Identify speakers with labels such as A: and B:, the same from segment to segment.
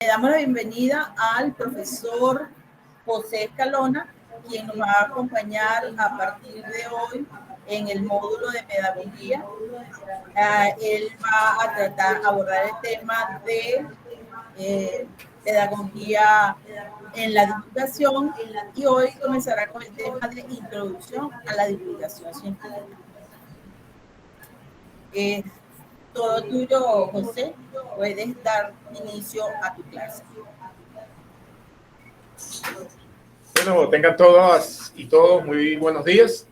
A: damos la bienvenida al profesor José Escalona, quien nos va a acompañar a partir de hoy en el módulo de pedagogía. Él va a abordar el tema de pedagogía en la divulgación y hoy comenzará con el tema de introducción a la divulgación científica. Todo tuyo, José. Puedes dar inicio a tu clase.
B: Bueno, tengan todas y todos muy buenos días.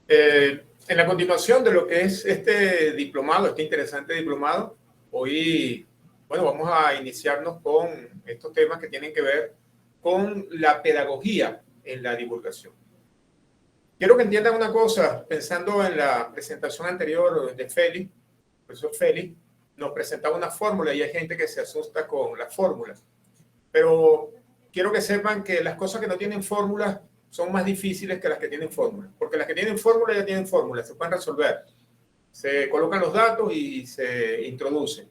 B: En la continuación de lo que es este diplomado, este interesante diplomado, hoy, bueno, vamos a iniciarnos con estos temas que tienen que ver con la pedagogía en la divulgación. Quiero que entiendan una cosa, pensando en la presentación anterior de Félix, el profesor Félix nos presentaba una fórmula y hay gente que se asusta con las fórmulas. Pero quiero que sepan que las cosas que no tienen fórmulas son más difíciles que las que tienen fórmulas, porque las que tienen fórmulas ya tienen fórmulas, se pueden resolver. Se colocan los datos y se introducen.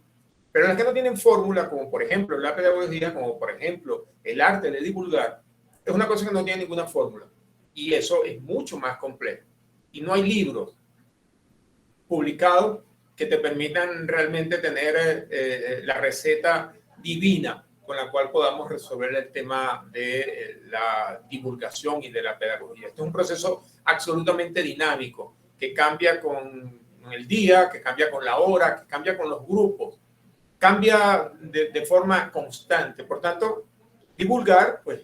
B: Pero las que no tienen fórmula, como por ejemplo la pedagogía, como por ejemplo el arte de divulgar, es una cosa que no tiene ninguna fórmula. Y eso es mucho más complejo. Y no hay libros publicados que te permitan realmente tener la receta divina con la cual podamos resolver el tema de la divulgación y de la pedagogía. Este es un proceso absolutamente dinámico, que cambia con el día, que cambia con la hora, que cambia con los grupos, cambia de forma constante. Por tanto, divulgar, pues,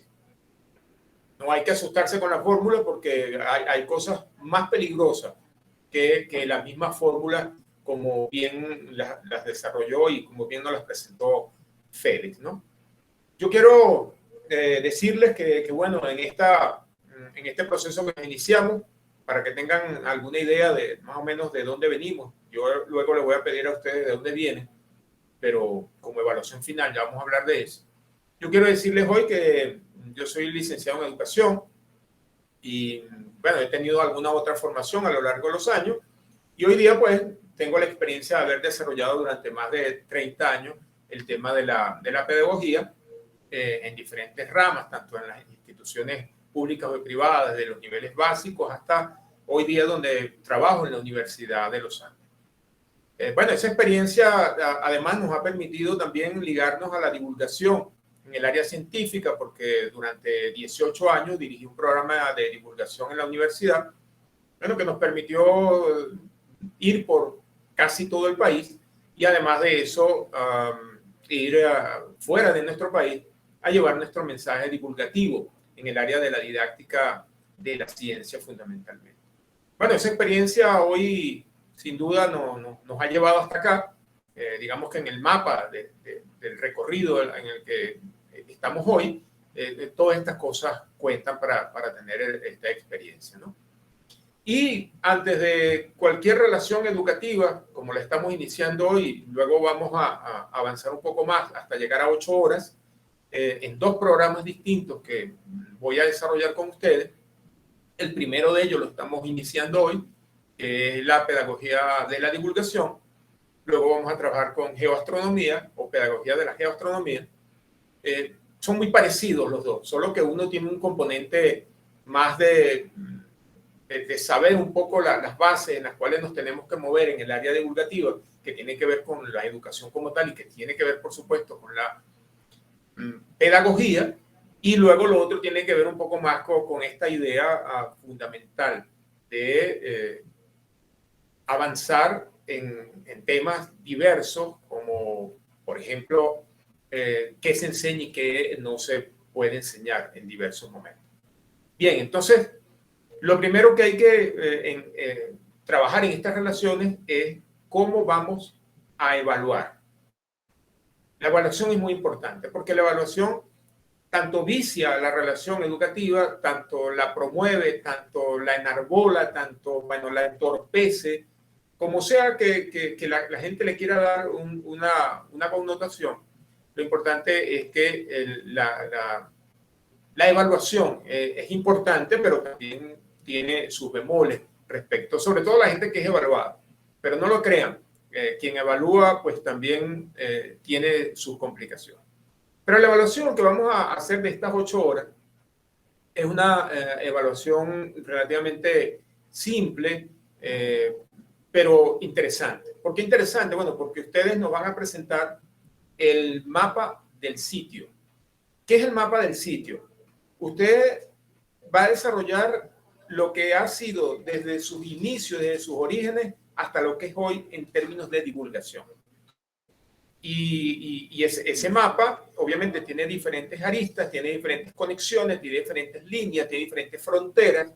B: no hay que asustarse con la fórmula porque hay cosas más peligrosas que la misma fórmula, como bien las desarrolló y como bien nos las presentó Félix, ¿no? Yo quiero decirles que, bueno, en este proceso que iniciamos, para que tengan alguna idea de más o menos de dónde venimos, yo luego les voy a pedir a ustedes de dónde vienen, pero como evaluación final ya vamos a hablar de eso. Yo quiero decirles hoy que yo soy licenciado en educación y, bueno, he tenido alguna otra formación a lo largo de los años y hoy día, pues, tengo la experiencia de haber desarrollado durante más de 30 años el tema de la pedagogía en diferentes ramas, tanto en las instituciones públicas o privadas, de los niveles básicos hasta hoy día donde trabajo en la Universidad de los Andes. Bueno, esa experiencia además nos ha permitido también ligarnos a la divulgación en el área científica, porque durante 18 años dirigí un programa de divulgación en la universidad, bueno, que nos permitió ir por casi todo el país y además de eso ir fuera de nuestro país a llevar nuestro mensaje divulgativo en el área de la didáctica de la ciencia fundamentalmente. Bueno, esa experiencia hoy sin duda nos ha llevado hasta acá. Digamos que en el mapa del recorrido en el que estamos hoy, todas estas cosas cuentan para tener esta experiencia, ¿no? Y antes de cualquier relación educativa, como la estamos iniciando hoy, luego vamos a avanzar un poco más hasta llegar a 8 horas, en 2 programas distintos que voy a desarrollar con ustedes. El primero de ellos lo estamos iniciando hoy, que es la pedagogía de la divulgación. Luego vamos a trabajar con geoastronomía o pedagogía de la geoastronomía. Son muy parecidos los dos, solo que uno tiene un componente más de saber un poco las bases en las cuales nos tenemos que mover en el área divulgativa, que tiene que ver con la educación como tal y que tiene que ver, por supuesto, con la pedagogía, y luego lo otro tiene que ver un poco más con esta idea fundamental de avanzar en temas diversos, como por ejemplo, qué se enseña y qué no se puede enseñar en diversos momentos. Bien, entonces, lo primero que hay que trabajar en estas relaciones es cómo vamos a evaluar. La evaluación es muy importante porque la evaluación tanto vicia la relación educativa, tanto la promueve, tanto la enarbola, tanto, bueno, la entorpece, como sea que la gente le quiera dar una connotación. Lo importante es que la evaluación es importante, pero también tiene sus bemoles respecto, sobre todo la gente que es evaluada. Pero no lo crean, quien evalúa pues también tiene sus complicaciones. Pero la evaluación que vamos a hacer de estas 8 horas es una evaluación relativamente simple, pero interesante. ¿Por qué interesante? Bueno, porque ustedes nos van a presentar el mapa del sitio. ¿Qué es el mapa del sitio? Usted va a desarrollar lo que ha sido desde sus inicios, desde sus orígenes, hasta lo que es hoy en términos de divulgación. Y ese mapa obviamente tiene diferentes aristas, tiene diferentes conexiones, tiene diferentes líneas, tiene diferentes fronteras.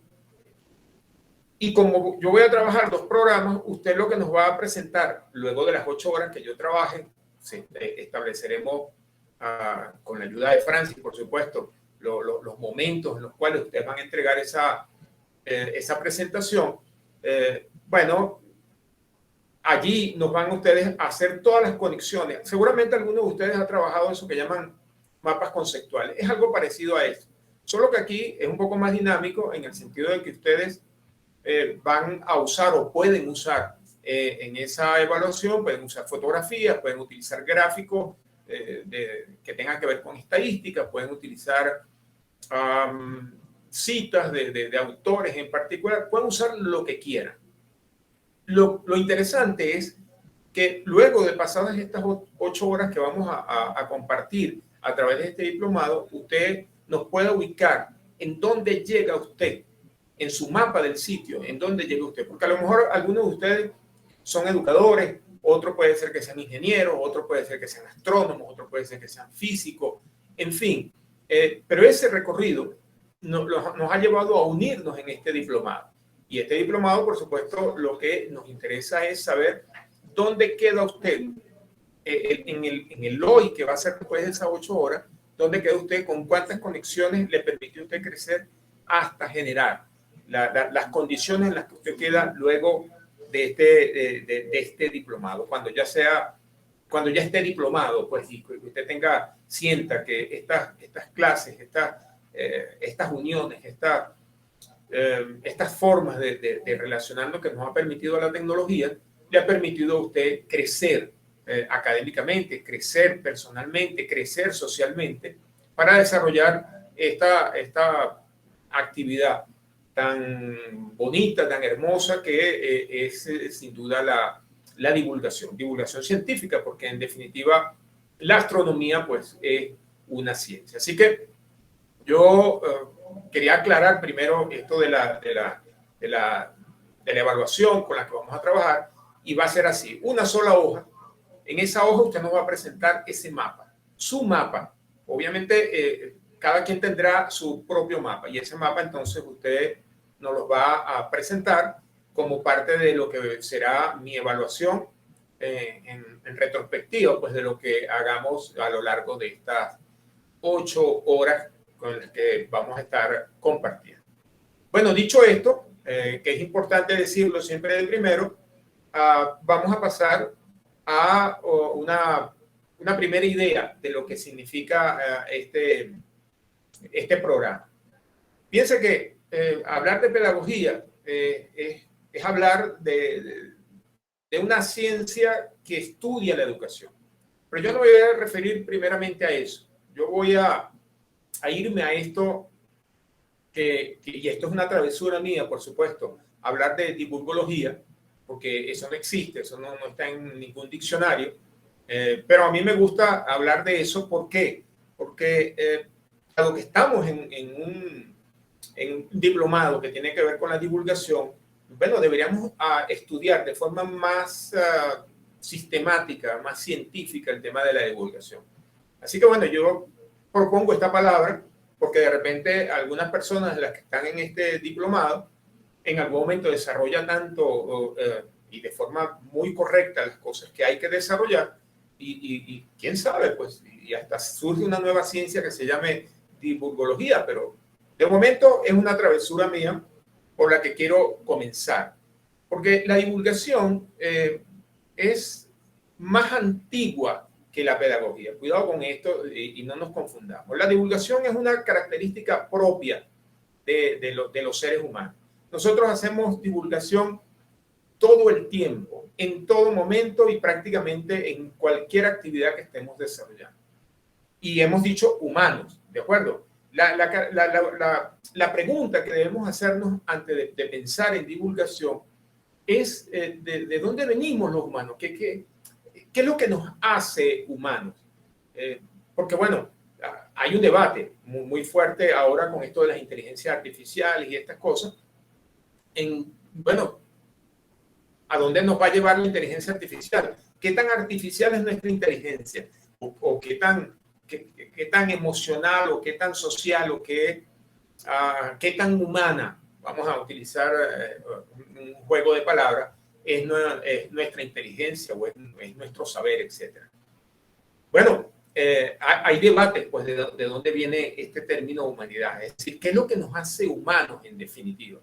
B: Y como yo voy a trabajar 2 programas, usted lo que nos va a presentar luego de las 8 horas que yo trabaje, estableceremos con la ayuda de Francis, por supuesto, los momentos en los cuales ustedes van a entregar esa presentación. Bueno, allí nos van ustedes a hacer todas las conexiones. Seguramente algunos de ustedes han trabajado eso que llaman mapas conceptuales. Es algo parecido a esto. Solo que aquí es un poco más dinámico en el sentido de que ustedes van a usar o pueden usar en esa evaluación, pueden usar fotografías, pueden utilizar gráficos que tengan que ver con estadísticas, pueden utilizar citas de autores en particular, pueden usar lo que quieran. Lo interesante es que luego de pasadas estas 8 horas que vamos a compartir a través de este diplomado, usted nos puede ubicar en dónde llega usted, en su mapa del sitio, en dónde llega usted. Porque a lo mejor algunos de ustedes son educadores, otros puede ser que sean ingenieros, otros puede ser que sean astrónomos, otros puede ser que sean físicos, en fin. Pero ese recorrido nos ha llevado a unirnos en este diplomado. Y este diplomado, por supuesto, lo que nos interesa es saber dónde queda usted en el hoy, que va a ser después de esas 8 horas, dónde queda usted, con cuántas conexiones le permite a usted crecer hasta generar las condiciones en las que usted queda luego de este diplomado. Cuando ya esté diplomado, pues, y usted sienta que estas clases, estas uniones, estas formas de relacionarnos que nos ha permitido la tecnología, le ha permitido a usted crecer académicamente, crecer personalmente, crecer socialmente, para desarrollar esta actividad tan bonita, tan hermosa, que es sin duda la divulgación científica, porque en definitiva la astronomía pues es una ciencia. Así que yo quería aclarar primero esto de la evaluación con la que vamos a trabajar, y va a ser así: una sola hoja. En esa hoja usted nos va a presentar ese mapa, su mapa. Obviamente cada quien tendrá su propio mapa, y ese mapa entonces usted nos lo va a presentar como parte de lo que será mi evaluación en retrospectiva, pues de lo que hagamos a lo largo de estas 8 horas con las que vamos a estar compartiendo. Bueno, dicho esto, que es importante decirlo siempre de primero, vamos a pasar a una primera idea de lo que significa este programa. Piense que hablar de pedagogía es hablar de una ciencia que estudia la educación. Pero yo no voy a referir primeramente a eso. Yo voy a irme a esto, y esto es una travesura mía, por supuesto, hablar de divulgología, porque eso no existe, eso no está en ningún diccionario. Pero a mí me gusta hablar de eso. ¿Por qué? Porque dado que estamos en un diplomado que tiene que ver con la divulgación, bueno, deberíamos estudiar de forma más sistemática, más científica el tema de la divulgación. Así que bueno, yo propongo esta palabra porque de repente algunas personas de las que están en este diplomado en algún momento desarrollan tanto y de forma muy correcta las cosas que hay que desarrollar, y quién sabe, pues, y hasta surge una nueva ciencia que se llame divulgología. Pero de momento es una travesura mía por la que quiero comenzar, porque la divulgación es más antigua que la pedagogía. Cuidado con esto y no nos confundamos. La divulgación es una característica propia de los seres humanos. Nosotros hacemos divulgación todo el tiempo, en todo momento y prácticamente en cualquier actividad que estemos desarrollando. Y hemos dicho humanos, ¿de acuerdo? La pregunta que debemos hacernos antes de pensar en divulgación es de dónde venimos los humanos, qué es lo que nos hace humanos. Porque bueno, hay un debate muy fuerte ahora con esto de las inteligencias artificiales y estas cosas. Bueno, ¿a dónde nos va a llevar la inteligencia artificial? ¿Qué tan artificial es nuestra inteligencia? ¿O qué tan emocional o qué tan social o qué tan humana, vamos a utilizar un juego de palabras, es nuestra inteligencia o es nuestro saber, etcétera? Bueno, hay debates pues, de dónde viene este término humanidad. Es decir, ¿qué es lo que nos hace humanos en definitiva?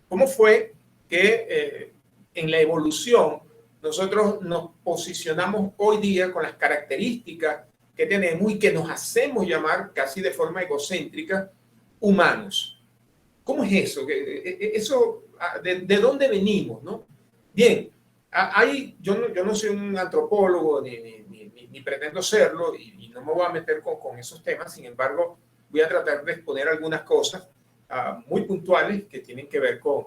B: ¿Cómo fue que en la evolución nosotros nos posicionamos hoy día con las características que tenemos y que nos hacemos llamar casi de forma egocéntrica humanos? ¿Cómo es eso? ¿De dónde venimos, no? Bien, yo no soy un antropólogo ni pretendo serlo y no me voy a meter con esos temas. Sin embargo, voy a tratar de exponer algunas cosas muy puntuales que tienen que ver con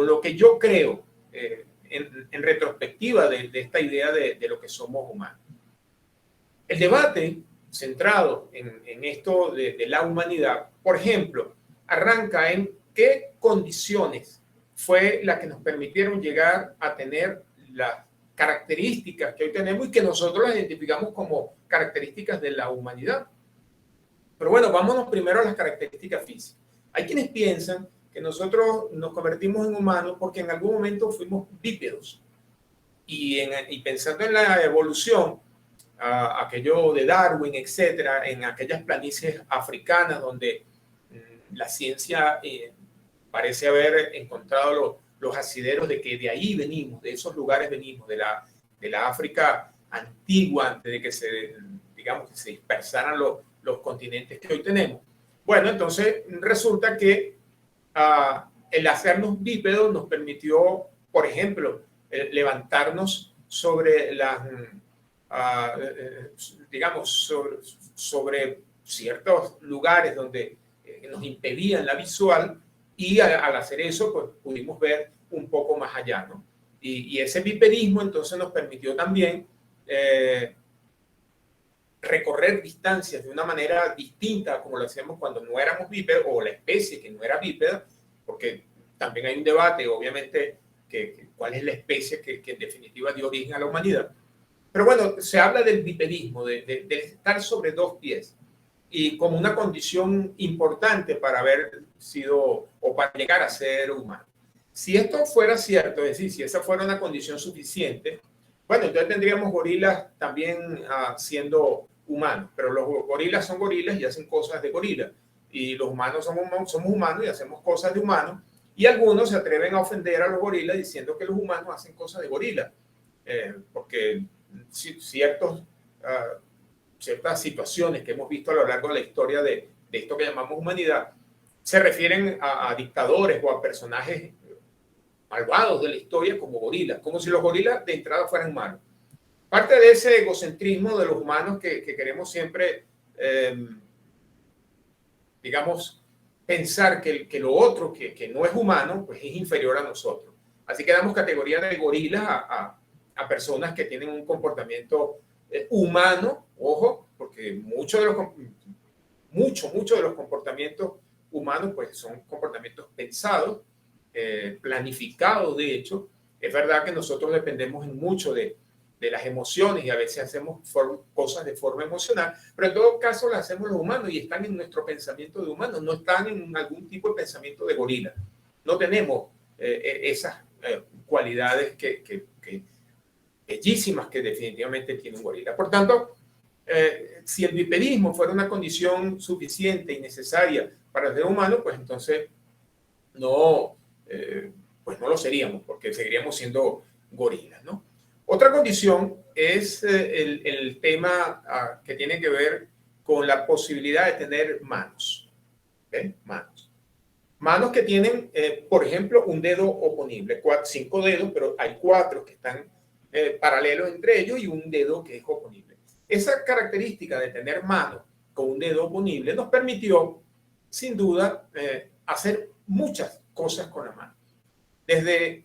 B: lo que yo creo en retrospectiva de esta idea de lo que somos humanos. El debate centrado en esto de la humanidad, por ejemplo, arranca en qué condiciones fue la que nos permitieron llegar a tener las características que hoy tenemos y que nosotros las identificamos como características de la humanidad. Pero bueno, vámonos primero a las características físicas. Hay quienes piensan que nosotros nos convertimos en humanos porque en algún momento fuimos bípedos. Y pensando en la evolución, aquello de Darwin, etcétera, en aquellas planicies africanas donde la ciencia parece haber encontrado los asideros de que de ahí venimos, de esos lugares venimos, de la África antigua, antes de que se dispersaran los continentes que hoy tenemos. Bueno, entonces resulta que el hacernos bípedos nos permitió, por ejemplo, levantarnos sobre sobre ciertos lugares donde nos impedían la visual, y al hacer eso pues pudimos ver un poco más allá, ¿no? Y ese bipedismo entonces nos permitió también recorrer distancias de una manera distinta como lo hacíamos cuando no éramos bípedos, o la especie que no era bípeda, porque también hay un debate, obviamente, cuál es la especie que en definitiva dio origen a la humanidad. Pero bueno, se habla del bipedismo, de estar sobre dos pies, y como una condición importante para haber sido o para llegar a ser humano. Si esto fuera cierto, es decir, si esa fuera una condición suficiente, bueno, entonces tendríamos gorilas también siendo humanos, pero los gorilas son gorilas y hacen cosas de gorila, y los humanos somos humanos y hacemos cosas de humanos, y algunos se atreven a ofender a los gorilas diciendo que los humanos hacen cosas de gorila, porque ciertas situaciones que hemos visto a lo largo de la historia de esto que llamamos humanidad se refieren a dictadores o a personajes malvados de la historia como gorilas, como si los gorilas de entrada fueran malos. Parte de ese egocentrismo de los humanos que queremos siempre, pensar que lo otro, que no es humano, pues es inferior a nosotros. Así que damos categoría de gorilas a personas que tienen un comportamiento humano, ojo, porque muchos de los comportamientos humanos pues son comportamientos pensados, planificados de hecho. Es verdad que nosotros dependemos mucho de las emociones y a veces hacemos cosas de forma emocional, pero en todo caso las hacemos los humanos y están en nuestro pensamiento de humanos, no están en algún tipo de pensamiento de gorila. No tenemos esas cualidades bellísimas que definitivamente tiene un gorila. Por tanto, si el bipedismo fuera una condición suficiente y necesaria para el ser humano, pues entonces no lo seríamos, porque seguiríamos siendo gorilas, ¿no? Otra condición es el tema que tiene que ver con la posibilidad de tener manos. ¿Okay? Manos que tienen, por ejemplo, un dedo oponible, 5 dedos, pero hay 4 que están paralelos entre ellos y un dedo que es oponible. Esa característica de tener manos con un dedo oponible nos permitió, sin duda, hacer muchas cosas con la mano. Desde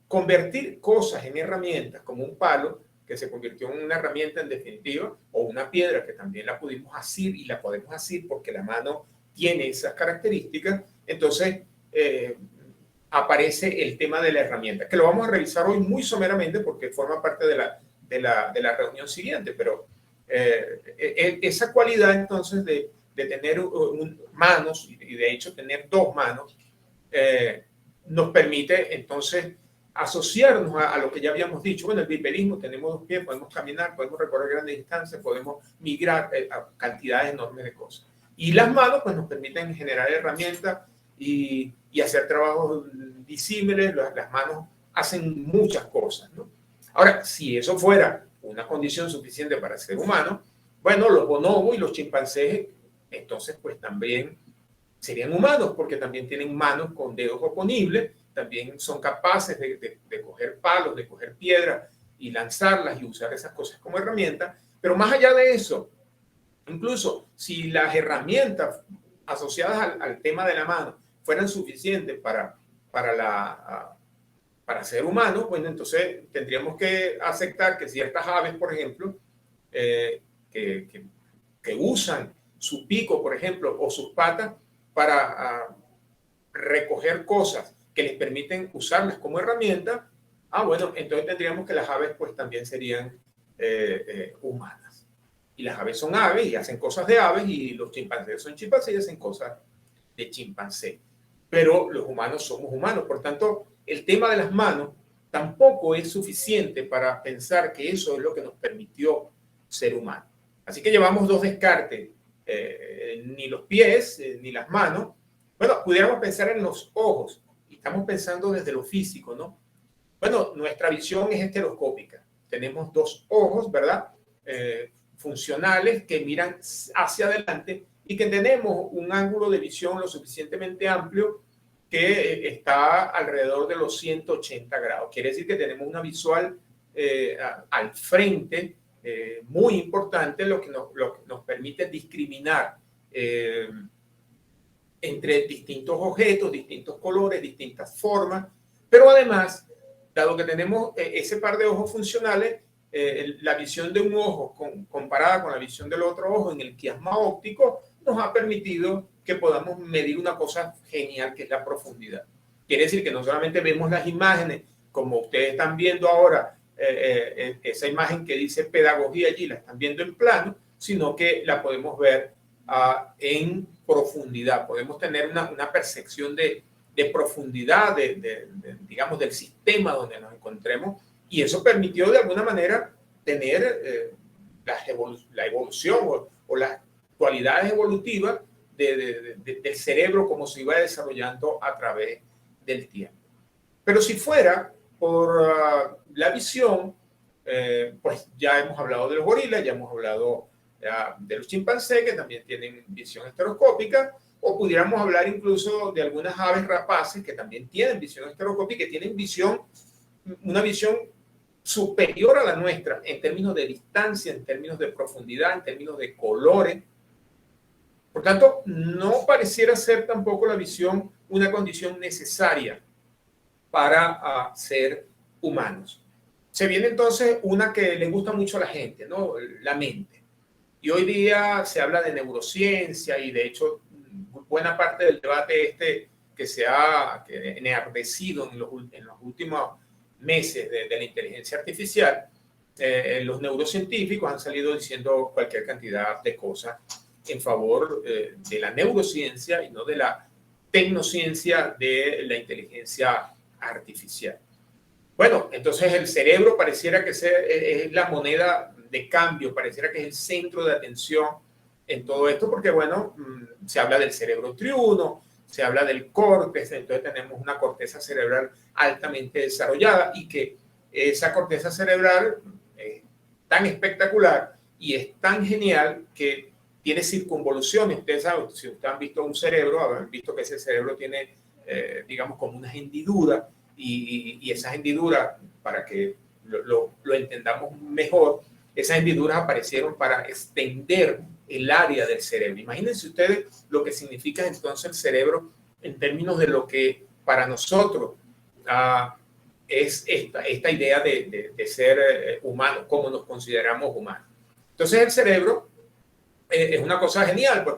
B: convertir cosas en herramientas, como un palo, que se convirtió en una herramienta en definitiva, o una piedra que también la pudimos asir y la podemos asir porque la mano tiene esas características. Entonces aparece el tema de la herramienta, que lo vamos a revisar hoy muy someramente porque forma parte de la reunión siguiente, pero esa cualidad entonces de tener manos, y de hecho tener 2 manos, nos permite entonces asociarnos a lo que ya habíamos dicho. Bueno, el bipedismo, tenemos 2 pies, podemos caminar, podemos recorrer grandes distancias, podemos migrar a cantidades enormes de cosas. Y las manos pues nos permiten generar herramientas y hacer trabajos disímiles. Las manos hacen muchas cosas, ¿no? Ahora, si eso fuera una condición suficiente para el ser humano, bueno, los bonobos y los chimpancés entonces pues también serían humanos, porque también tienen manos con dedos oponibles, también son capaces de coger palos, de coger piedras y lanzarlas y usar esas cosas como herramientas. Pero más allá de eso, incluso si las herramientas asociadas al tema de la mano fueran suficientes para ser humanos, bueno, entonces tendríamos que aceptar que ciertas aves, por ejemplo, que usan su pico, por ejemplo, o sus patas para recoger cosas que les permiten usarlas como herramienta, bueno, entonces tendríamos que las aves pues también serían humanas. Y las aves son aves y hacen cosas de aves, y los chimpancés son chimpancés y hacen cosas de chimpancé. Pero los humanos somos humanos. Por tanto, el tema de las manos tampoco es suficiente para pensar que eso es lo que nos permitió ser humanos. Así que llevamos 2 descartes, ni los pies ni las manos. Bueno, pudiéramos pensar en los ojos, y estamos pensando desde lo físico, ¿no? Bueno, nuestra visión es estereoscópica. Tenemos 2 ojos, ¿verdad? Funcionales, que miran hacia adelante y que tenemos un ángulo de visión lo suficientemente amplio que está alrededor de los 180 grados. Quiere decir que tenemos una visual al frente muy importante, lo que nos permite discriminar entre distintos objetos, distintos colores, distintas formas, pero además, dado que tenemos ese par de ojos funcionales, la visión de un ojo comparada con la visión del otro ojo en el quiasma óptico nos ha permitido que podamos medir una cosa genial, que es la profundidad. Quiere decir que no solamente vemos las imágenes, como ustedes están viendo ahora, esa imagen que dice pedagogía allí, la están viendo en plano, sino que la podemos ver en profundidad. Podemos tener una percepción de profundidad, digamos, del sistema donde nos encontremos, y eso permitió de alguna manera tener la evolución o las cualidades evolutivas del cerebro, como se iba desarrollando a través del tiempo. Pero si fuera por la visión, pues ya hemos hablado de los gorilas, ya hemos hablado de los chimpancés, que también tienen visión estereoscópica, o pudiéramos hablar incluso de algunas aves rapaces que también tienen visión estereoscópica, que tienen una visión superior a la nuestra en términos de distancia, en términos de profundidad, en términos de colores. Por tanto, no pareciera ser tampoco la visión una condición necesaria para ser humanos. Se viene entonces una que le gusta mucho a la gente, ¿no? La mente. Y hoy día se habla de neurociencia, y de hecho buena parte del debate que se ha enardecido en los últimos meses de la inteligencia artificial, los neurocientíficos han salido diciendo cualquier cantidad de cosas en favor de la neurociencia y no de la tecnociencia de la inteligencia artificial. Bueno, entonces el cerebro pareciera que es la moneda de cambio, pareciera que es el centro de atención en todo esto, porque bueno, se habla del cerebro triuno, se habla del córtex, entonces tenemos una corteza cerebral altamente desarrollada, y que esa corteza cerebral es tan espectacular y es tan genial que tiene circunvoluciones. Ustedes saben, si ustedes han visto un cerebro, habrán visto que ese cerebro tiene, digamos, como unas hendiduras, y esas hendiduras, para que lo entendamos mejor, esas hendiduras aparecieron para extender el área del cerebro. Imagínense ustedes lo que significa entonces el cerebro en términos de lo que para nosotros es esta idea de ser humanos, cómo nos consideramos humanos. Entonces el cerebro es una cosa genial, pues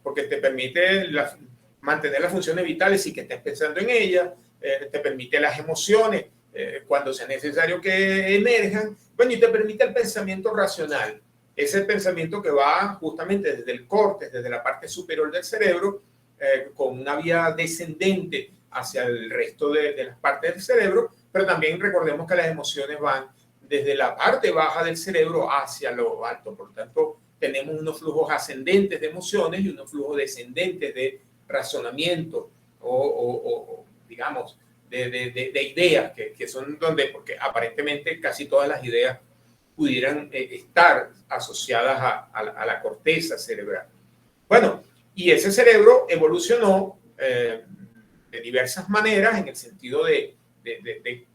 B: porque te permite mantener las funciones vitales y que estés pensando en ellas, te permite las emociones cuando sea necesario que emerjan, bueno, y te permite el pensamiento racional, ese pensamiento que va justamente desde el córtex, desde la parte superior del cerebro, con una vía descendente hacia el resto de las partes del cerebro, pero también recordemos que las emociones van desde la parte baja del cerebro hacia lo alto. Por lo tanto, tenemos unos flujos ascendentes de emociones y unos flujos descendentes de razonamiento o digamos, de ideas, que son donde, porque aparentemente casi todas las ideas pudieran estar asociadas a la corteza cerebral. Bueno, y ese cerebro evolucionó de diversas maneras en el sentido de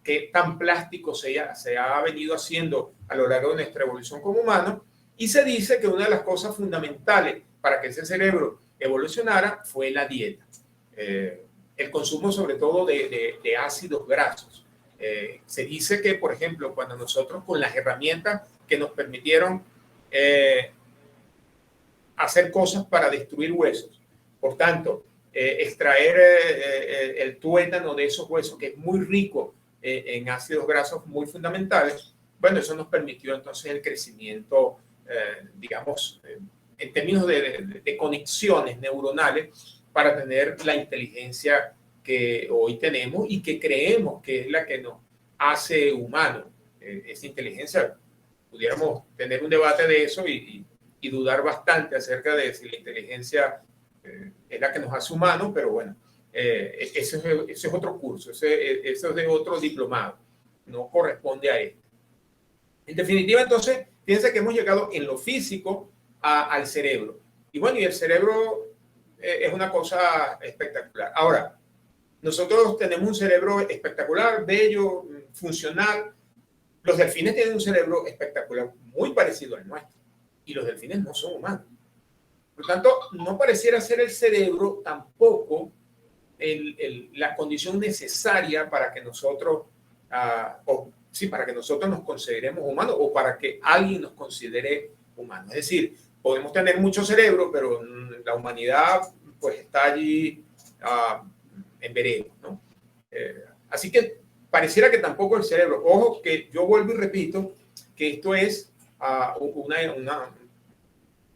B: qué tan plástico se ha venido haciendo a lo largo de nuestra evolución como humano, y se dice que una de las cosas fundamentales para que ese cerebro evolucionara fue la dieta. El consumo sobre todo de ácidos grasos. Se dice que, por ejemplo, cuando nosotros con las herramientas que nos permitieron hacer cosas para destruir huesos, por tanto, extraer el tuétano de esos huesos, que es muy rico en ácidos grasos muy fundamentales, bueno, eso nos permitió entonces el crecimiento, digamos, en términos de conexiones neuronales para tener la inteligencia que hoy tenemos y que creemos que es la que nos hace humanos. Esa inteligencia, pudiéramos tener un debate de eso y dudar bastante acerca de si la inteligencia es la que nos hace humanos, pero bueno, ese es otro curso, eso es de otro diplomado, no corresponde a esto. En definitiva, entonces, fíjense que hemos llegado en lo físico al cerebro. Y bueno, y el cerebro es una cosa espectacular. Ahora, nosotros tenemos un cerebro espectacular, bello, funcional. Los delfines tienen un cerebro espectacular, muy parecido al nuestro. Y los delfines no son humanos. Por lo tanto, no pareciera ser el cerebro tampoco la condición necesaria para que nosotros, para que nosotros nos consideremos humanos o para que alguien nos considere humanos. Es decir, podemos tener mucho cerebro, pero la humanidad pues está allí en veremos, ¿no? Así que pareciera que tampoco el cerebro. Ojo que yo vuelvo y repito que esto es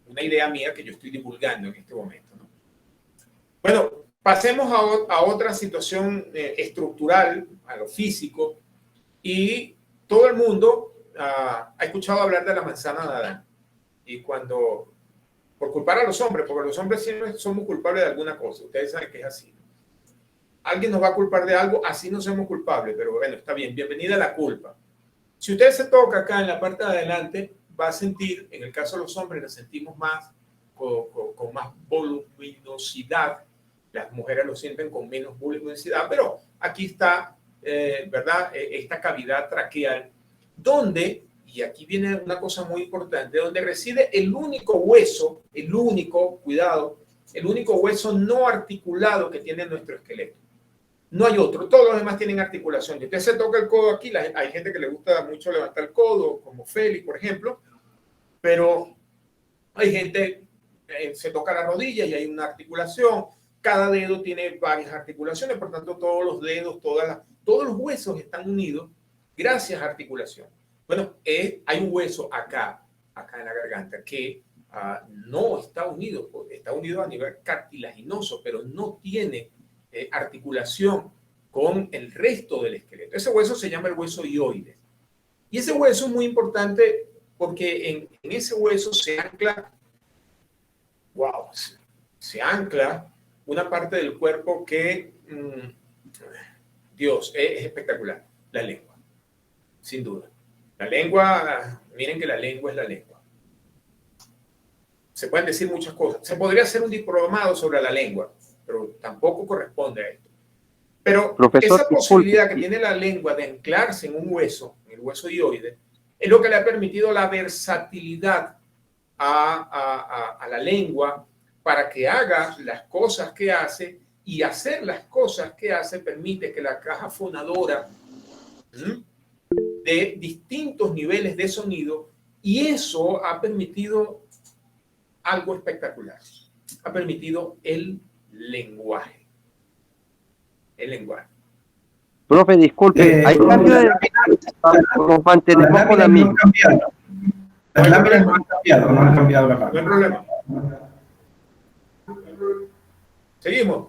B: una idea mía que yo estoy divulgando en este momento, ¿no? Bueno, pasemos a otra situación estructural, a lo físico, y todo el mundo ha escuchado hablar de la manzana de Adán. Y cuando, por culpar a los hombres, porque los hombres siempre somos culpables de alguna cosa, ustedes saben que es así, ¿no? Alguien nos va a culpar de algo, así no somos culpables, pero bueno, está bien, bienvenida a la culpa. Si usted se toca acá en la parte de adelante, va a sentir, en el caso de los hombres, la sentimos más, con más voluminosidad. Las mujeres lo sienten con menos voluminosidad, pero aquí está, ¿verdad? Esta cavidad traqueal, donde, y aquí viene una cosa muy importante, donde reside el único hueso, cuidado, el único hueso no articulado que tiene nuestro esqueleto. No hay otro, todos los demás tienen articulación. Y usted se toca el codo aquí, hay gente que le gusta mucho levantar el codo, como Félix, por ejemplo, pero hay gente que se toca la rodilla y hay una articulación. Cada dedo tiene varias articulaciones, por tanto todos los dedos, todos los huesos están unidos gracias a articulación. Bueno, hay un hueso acá en la garganta que no está unido a nivel cartilaginoso, pero no tiene articulación con el resto del esqueleto. Ese hueso se llama el hueso hioides. Y ese hueso es muy importante porque en ese hueso se ancla, se ancla una parte del cuerpo que, Dios, es espectacular, la lengua, sin duda. La lengua, miren que la lengua es la lengua. se pueden decir muchas cosas. Se podría hacer un diplomado sobre la lengua, pero tampoco corresponde a esto. Pero
C: Profesor,
B: esa posibilidad que tiene la lengua de anclarse en un hueso, en el hueso hioide, es lo que le ha permitido la versatilidad a la lengua para que haga las cosas que hace, y hacer las cosas que hace permite que la caja fonadora de distintos niveles de sonido, y eso ha permitido algo espectacular. Ha permitido el lenguaje. El lenguaje.
C: Profe, disculpe, ¿hay cambio de... Nos mantenemos con la misma?
D: Las láminas no han cambiado, no han cambiado la parte.
B: No hay problema. Seguimos.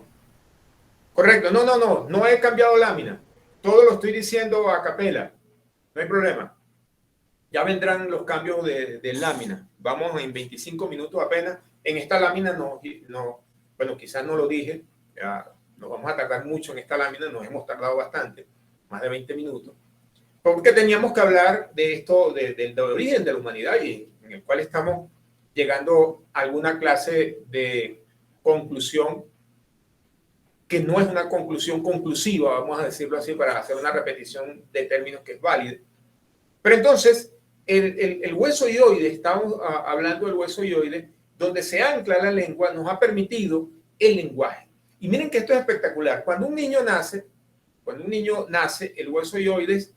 B: Correcto. No he cambiado lámina. Todo lo estoy diciendo a capela. No hay problema. Ya vendrán los cambios de lámina. Vamos en 25 minutos apenas. En esta lámina bueno, quizás no lo dije. Ya nos vamos a tardar mucho en esta lámina. Nos hemos tardado bastante. Más de 20 minutos. Porque teníamos que hablar de esto, del origen de la humanidad, y en el cual estamos llegando a alguna clase de conclusión que no es una conclusión conclusiva, vamos a decirlo así, para hacer una repetición de términos que es válida. Pero entonces, el hueso hioide, estamos hablando del hueso hioide, donde se ancla la lengua, nos ha permitido el lenguaje. Y miren que esto es espectacular. Cuando un niño nace, el hueso hioide,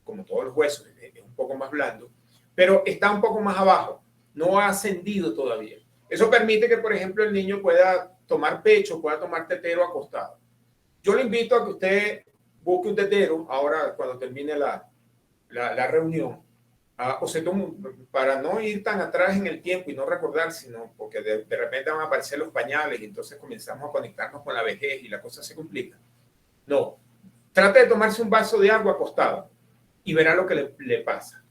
B: como todos los huesos, es un poco más blando, pero está un poco más abajo, no ha ascendido todavía. Eso permite que, por ejemplo, el niño pueda tomar pecho, pueda tomar tetero acostado. Yo le invito a que usted busque un tetero ahora cuando termine la reunión, o se tome, para no ir tan atrás en el tiempo y no recordar, sino porque de repente van a aparecer los pañales y entonces comenzamos a conectarnos con la vejez y la cosa se complica. No, trate de tomarse un vaso de agua acostado y verá lo que le pasa.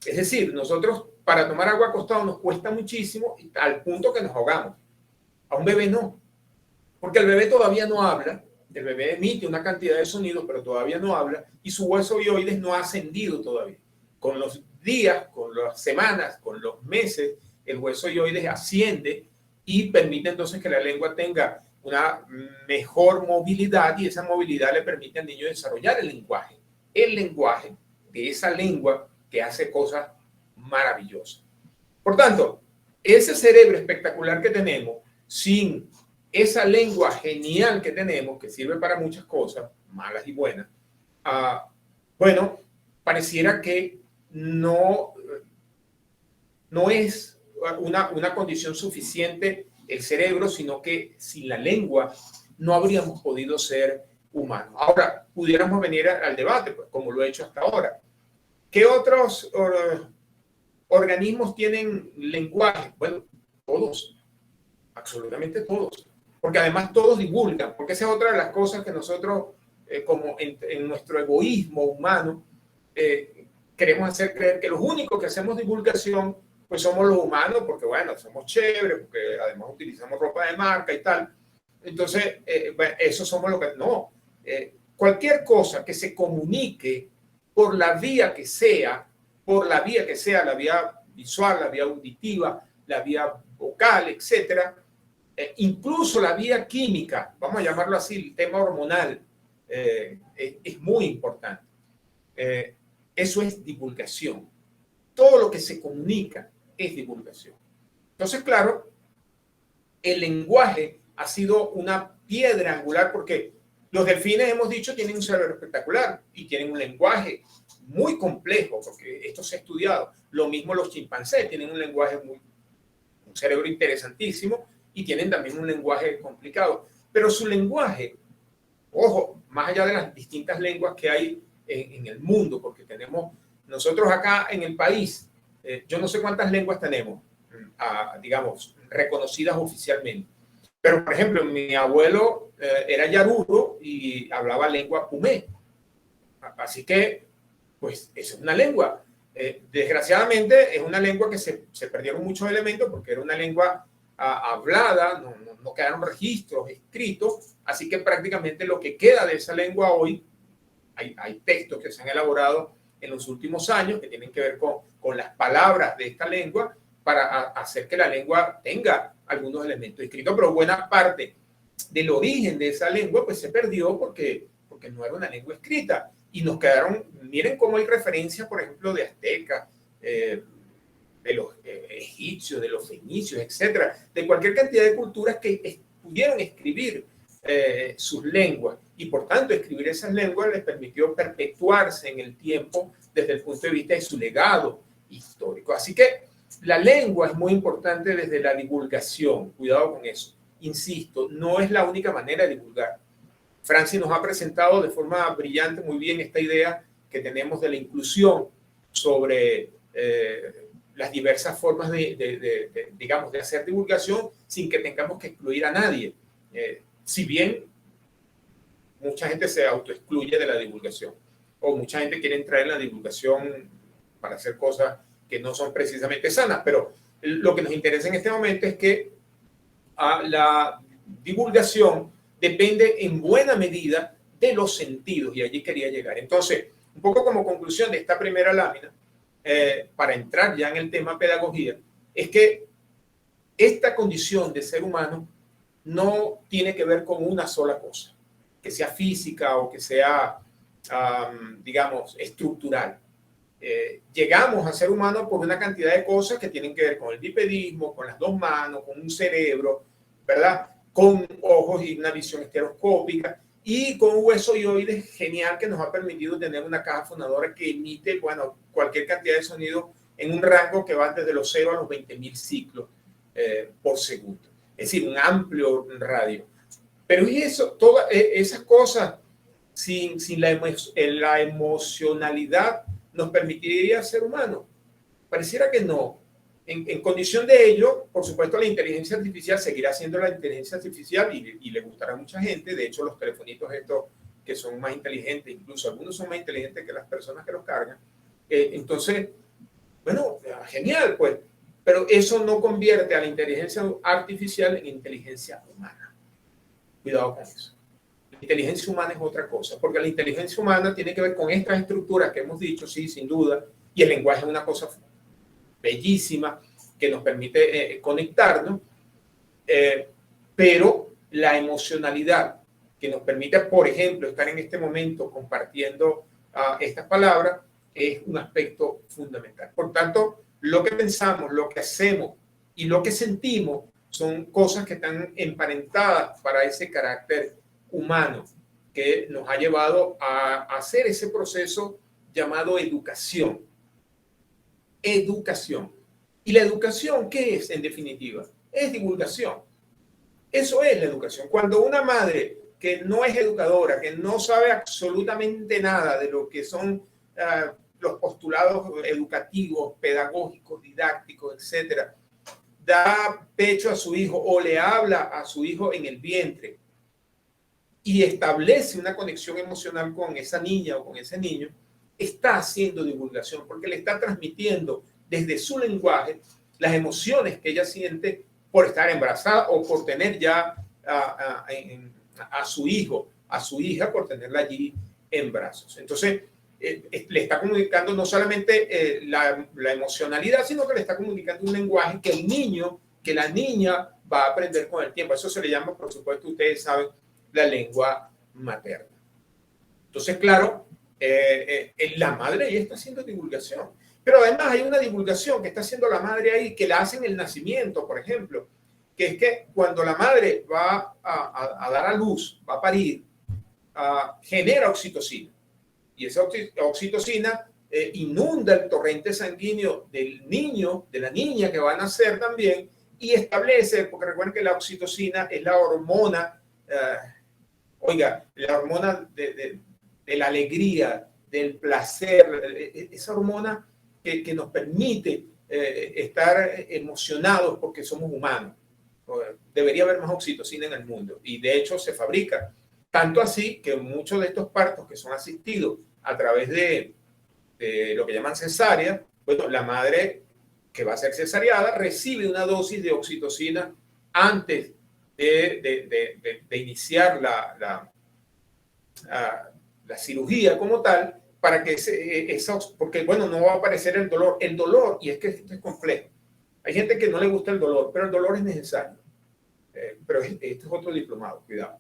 B: Es decir, nosotros para tomar agua acostado nos cuesta muchísimo, al punto que nos ahogamos. A un bebé no, porque el bebé todavía no habla, el bebé emite una cantidad de sonidos, pero todavía no habla, y su hueso hioides no ha ascendido todavía. Con los días, con las semanas, con los meses, el hueso hioides asciende y permite entonces que la lengua tenga una mejor movilidad, y esa movilidad le permite al niño desarrollar el lenguaje de esa lengua que hace cosas maravillosas. Por tanto, ese cerebro espectacular que tenemos, sin esa lengua genial que tenemos, que sirve para muchas cosas, malas y buenas, bueno, pareciera que no es una condición suficiente el cerebro, sino que sin la lengua no habríamos podido ser humanos. Ahora, pudiéramos venir al debate, pues, como lo he hecho hasta ahora. ¿Qué otros organismos tienen lenguaje? Bueno, todos, absolutamente todos, porque además todos divulgan, porque esa es otra de las cosas que nosotros, como en nuestro egoísmo humano, queremos hacer creer que los únicos que hacemos divulgación pues somos los humanos, porque bueno, somos chéveres, porque además utilizamos ropa de marca y tal. Entonces, bueno, eso somos lo que... No, cualquier cosa que se comunique por la vía que sea, la vía visual, la vía auditiva, la vía vocal, etcétera, incluso la vía química, vamos a llamarlo así, el tema hormonal, es muy importante. Eso es divulgación. Todo lo que se comunica es divulgación. Entonces, claro, el lenguaje ha sido una piedra angular, porque los delfines, hemos dicho, tienen un cerebro espectacular y tienen un lenguaje muy complejo, porque esto se ha estudiado. Lo mismo los chimpancés tienen un lenguaje un cerebro interesantísimo, y tienen también un lenguaje complicado. Pero su lenguaje, ojo, más allá de las distintas lenguas que hay en el mundo, porque tenemos nosotros acá en el país, yo no sé cuántas lenguas tenemos, digamos, reconocidas oficialmente. Pero, por ejemplo, mi abuelo era yarudo y hablaba lengua pumé. Así que, pues, esa es una lengua. Desgraciadamente, es una lengua que se perdieron muchos elementos, porque era una lengua hablada, no quedaron registros escritos. Así que prácticamente lo que queda de esa lengua hoy, hay textos que se han elaborado en los últimos años que tienen que ver con las palabras de esta lengua, para hacer que la lengua tenga algunos elementos escritos, pero buena parte del origen de esa lengua pues se perdió porque no era una lengua escrita. Y nos quedaron, miren cómo hay referencias, por ejemplo, de aztecas, de los egipcios, de los fenicios, etcétera, de cualquier cantidad de culturas que pudieron escribir sus lenguas. Y por tanto, escribir esas lenguas les permitió perpetuarse en el tiempo desde el punto de vista de su legado histórico. Así que la lengua es muy importante desde la divulgación. Cuidado con eso. Insisto, no es la única manera de divulgar. Francis nos ha presentado de forma brillante muy bien esta idea que tenemos de la inclusión sobre las diversas formas digamos, de hacer divulgación sin que tengamos que excluir a nadie. Si bien mucha gente se autoexcluye de la divulgación o mucha gente quiere entrar en la divulgación para hacer cosas que no son precisamente sanas, pero lo que nos interesa en este momento es que la divulgación depende en buena medida de los sentidos, y allí quería llegar. Entonces, un poco como conclusión de esta primera lámina, para entrar ya en el tema pedagogía, es que esta condición de ser humano no tiene que ver con una sola cosa, que sea física o que sea, digamos, estructural. Llegamos a ser humanos por una cantidad de cosas que tienen que ver con el bipedismo, con las dos manos, con un cerebro, ¿verdad? Con ojos y una visión estereoscópica y con un hueso hioides genial que nos ha permitido tener una caja fonadora que emite, bueno, cualquier cantidad de sonido en un rango que va desde los 0 a los 20.000 ciclos por segundo. Es decir, un amplio radio. Pero y eso, todas esas cosas, sin la emocionalidad, ¿nos permitiría ser humanos? Pareciera que no. En condición de ello, por supuesto, la inteligencia artificial seguirá siendo la inteligencia artificial y le gustará a mucha gente. De hecho, los telefonitos estos que son más inteligentes, incluso algunos son más inteligentes que las personas que los cargan. Entonces, bueno, genial, pues. Pero eso no convierte a la inteligencia artificial en inteligencia humana. Cuidado con eso. La inteligencia humana es otra cosa, porque la inteligencia humana tiene que ver con estas estructuras que hemos dicho, sí, sin duda, y el lenguaje es una cosa bellísima que nos permite conectarnos, pero la emocionalidad que nos permite, por ejemplo, estar en este momento compartiendo estas palabras es un aspecto fundamental. Por tanto, lo que pensamos, lo que hacemos y lo que sentimos son cosas que están emparentadas para ese carácter humano que nos ha llevado a hacer ese proceso llamado educación. Educación. ¿Y la educación qué es, en definitiva? Es divulgación. Eso es la educación. Cuando una madre que no es educadora, que no sabe absolutamente nada de lo que son los postulados educativos, pedagógicos, didácticos, etcétera, da pecho a su hijo o le habla a su hijo en el vientre y establece una conexión emocional con esa niña o con ese niño, está haciendo divulgación porque le está transmitiendo desde su lenguaje las emociones que ella siente por estar embarazada o por tener ya a su hijo, a su hija, por tenerla allí en brazos. Entonces, le está comunicando no solamente la emocionalidad, sino que le está comunicando un lenguaje que el niño, que la niña va a aprender con el tiempo. Eso se le llama, por supuesto, ustedes saben, la lengua materna. Entonces, claro, la madre ahí está haciendo divulgación. Pero además hay una divulgación que está haciendo la madre ahí, que la hace en el nacimiento, por ejemplo, que es que cuando la madre va a dar a luz, va a parir, genera oxitocina. Y esa oxitocina inunda el torrente sanguíneo del niño, de la niña que va a nacer también, y establece, porque recuerden que la oxitocina es la hormona, la hormona de la alegría, del placer, esa hormona que nos permite estar emocionados porque somos humanos. Debería haber más oxitocina en el mundo, y de hecho se fabrica. Tanto así que muchos de estos partos que son asistidos a través de lo que llaman cesárea, bueno, la madre que va a ser cesareada recibe una dosis de oxitocina antes de iniciar la cirugía como tal, para que porque bueno, no va a aparecer el dolor, y es que esto es complejo. Hay gente que no le gusta el dolor, pero el dolor es necesario. Pero este es otro diplomado, cuidado.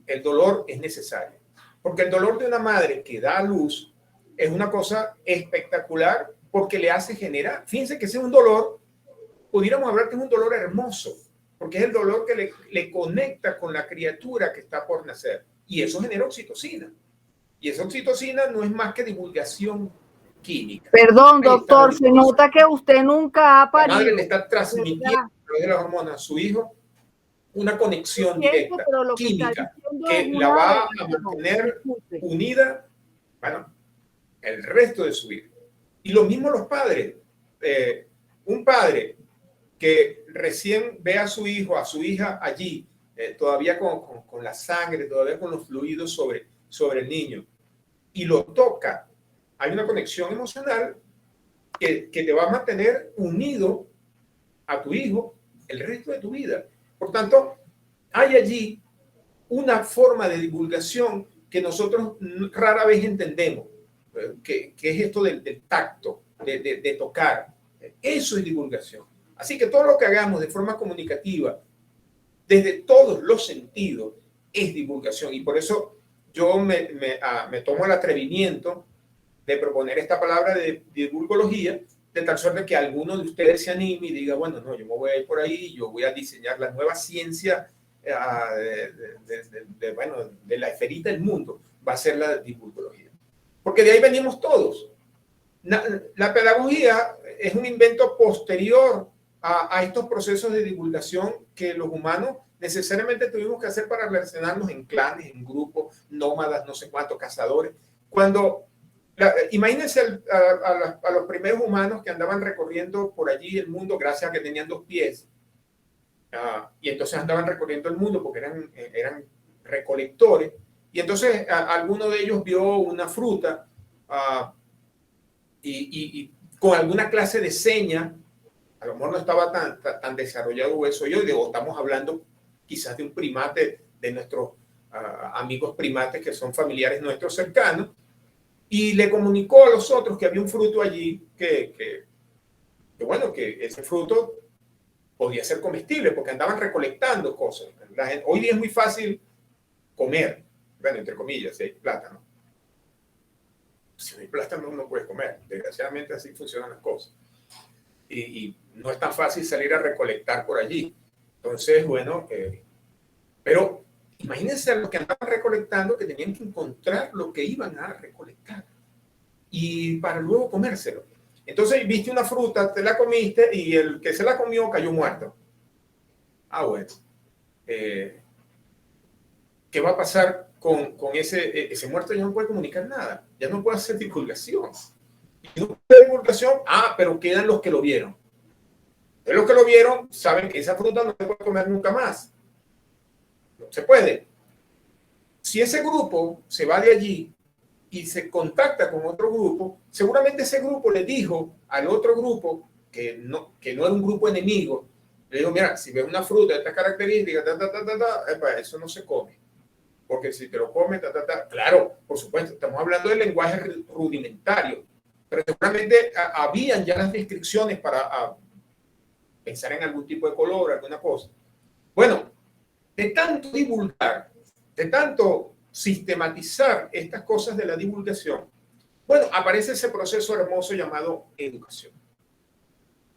B: El dolor es necesario. Porque el dolor de una madre que da a luz es una cosa espectacular porque le hace generar. Fíjense que ese es un dolor, pudiéramos hablar que es un dolor hermoso, porque es el dolor que le conecta con la criatura que está por nacer. Y eso genera oxitocina. Y esa oxitocina no es más que divulgación química.
E: Perdón, doctor, se nota que usted nunca ha parido.
B: La madre le está transmitiendo a través de las hormonas a su hijo una conexión directa, química, que la va a mantener unida, bueno, el resto de su vida. Y lo mismo los padres. Un padre que recién ve a su hijo, a su hija allí, todavía con la sangre, todavía con los fluidos sobre el niño, y lo toca, hay una conexión emocional que te va a mantener unido a tu hijo el resto de tu vida. Por tanto, hay allí una forma de divulgación que nosotros rara vez entendemos, que es esto del tacto, de tocar. Eso es divulgación. Así que todo lo que hagamos de forma comunicativa, desde todos los sentidos, es divulgación. Y por eso yo me tomo el atrevimiento de proponer esta palabra de divulgología, de tal suerte que alguno de ustedes se anime y diga, bueno, no, yo me voy a ir por ahí, yo voy a diseñar la nueva ciencia de la esferita del mundo, va a ser la divulgología. Porque de ahí venimos todos. La pedagogía es un invento posterior a estos procesos de divulgación que los humanos necesariamente tuvimos que hacer para relacionarnos en clanes, en grupos, nómadas, no sé cuántos, cazadores. Imagínense a los primeros humanos que andaban recorriendo por allí el mundo gracias a que tenían 2 pies. Y entonces andaban recorriendo el mundo porque eran recolectores. Y entonces alguno de ellos vio una fruta y con alguna clase de seña, a lo mejor no estaba tan desarrollado eso. Yo digo, estamos hablando quizás de un primate, de nuestros amigos primates que son familiares nuestros cercanos, y le comunicó a los otros que había un fruto allí que ese fruto podía ser comestible porque andaban recolectando cosas. Hoy día es muy fácil comer, bueno, entre comillas, si hay plátano. Si no hay plátano no puedes comer. Desgraciadamente así funcionan las cosas. Y no es tan fácil salir a recolectar por allí. Entonces, bueno, pero imagínense a los que andaban recolectando que tenían que encontrar lo que iban a recolectar y para luego comérselo. Entonces viste una fruta, te la comiste y el que se la comió cayó muerto. Bueno. ¿Qué va a pasar con ese muerto? Ya no puede comunicar nada, ya no puede hacer divulgación. Y no puede hacer divulgación, pero quedan los que lo vieron. De los que lo vieron saben que esa fruta no se puede comer nunca más. No se puede. Si ese grupo se va de allí y se contacta con otro grupo, seguramente ese grupo le dijo al otro grupo que no era un grupo enemigo, le dijo, mira, si ves una fruta de estas características, eso no se come. Porque si te lo comes, claro, por supuesto, estamos hablando del lenguaje rudimentario, pero seguramente habían ya las descripciones para pensar en algún tipo de color, alguna cosa. Bueno, de tanto divulgar, de tanto sistematizar estas cosas de la divulgación, bueno, aparece ese proceso hermoso llamado educación.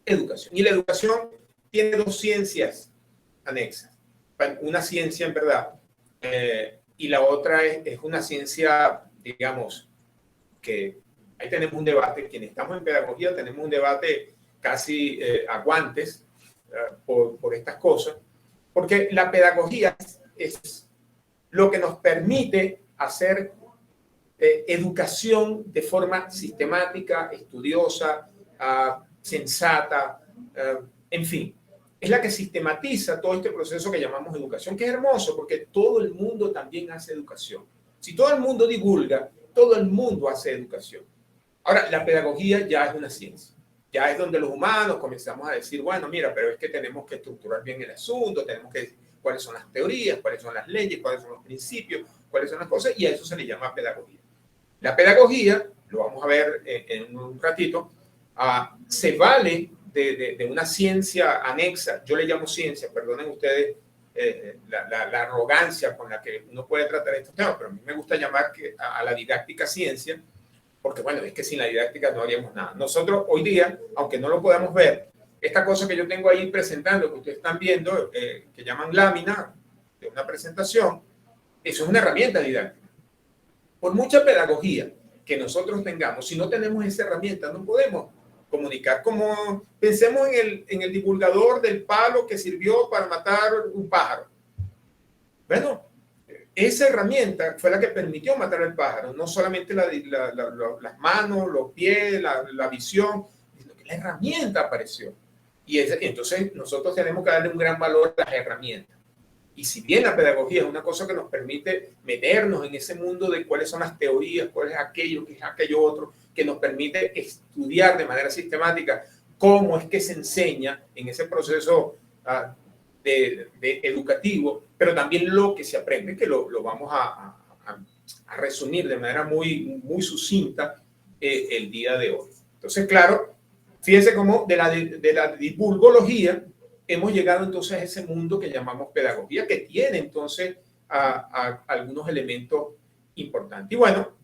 B: Educación. Y la educación tiene 2 ciencias anexas. Una ciencia en verdad, y la otra es una ciencia, digamos, que ahí tenemos un debate. Quienes estamos en pedagogía tenemos un debate casi a guantes por estas cosas, porque la pedagogía es lo que nos permite hacer educación de forma sistemática, estudiosa, sensata, en fin. Es la que sistematiza todo este proceso que llamamos educación, que es hermoso porque todo el mundo también hace educación. Si todo el mundo divulga, todo el mundo hace educación. Ahora, la pedagogía ya es una ciencia. Ya es donde los humanos comenzamos a decir, bueno, mira, pero es que tenemos que estructurar bien el asunto, tenemos que decir cuáles son las teorías, cuáles son las leyes, cuáles son los principios, cuáles son las cosas, y a eso se le llama pedagogía. La pedagogía, lo vamos a ver en un ratito, se vale de una ciencia anexa, yo le llamo ciencia, perdonen ustedes la arrogancia con la que uno puede tratar estos temas, pero a mí me gusta llamar a la didáctica ciencia, porque bueno, es que sin la didáctica no haríamos nada. Nosotros hoy día, aunque no lo podamos ver, esta cosa que yo tengo ahí presentando, que ustedes están viendo, que llaman lámina de una presentación, eso es una herramienta didáctica. Por mucha pedagogía que nosotros tengamos, si no tenemos esa herramienta, no podemos comunicar. Como pensemos en el divulgador del palo que sirvió para matar un pájaro. Bueno, esa herramienta fue la que permitió matar al pájaro, no solamente las manos, los pies, la visión, sino que la herramienta apareció. Y entonces nosotros tenemos que darle un gran valor a las herramientas. Y si bien la pedagogía es una cosa que nos permite meternos en ese mundo de cuáles son las teorías, cuál es aquello, qué es aquello otro, que nos permite estudiar de manera sistemática cómo es que se enseña en ese proceso de educativo, pero también lo que se aprende, que lo vamos a resumir de manera muy sucinta el día de hoy. Entonces, claro, fíjense cómo de la divulgología hemos llegado entonces a ese mundo que llamamos pedagogía, que tiene entonces algunos elementos importantes. Y bueno,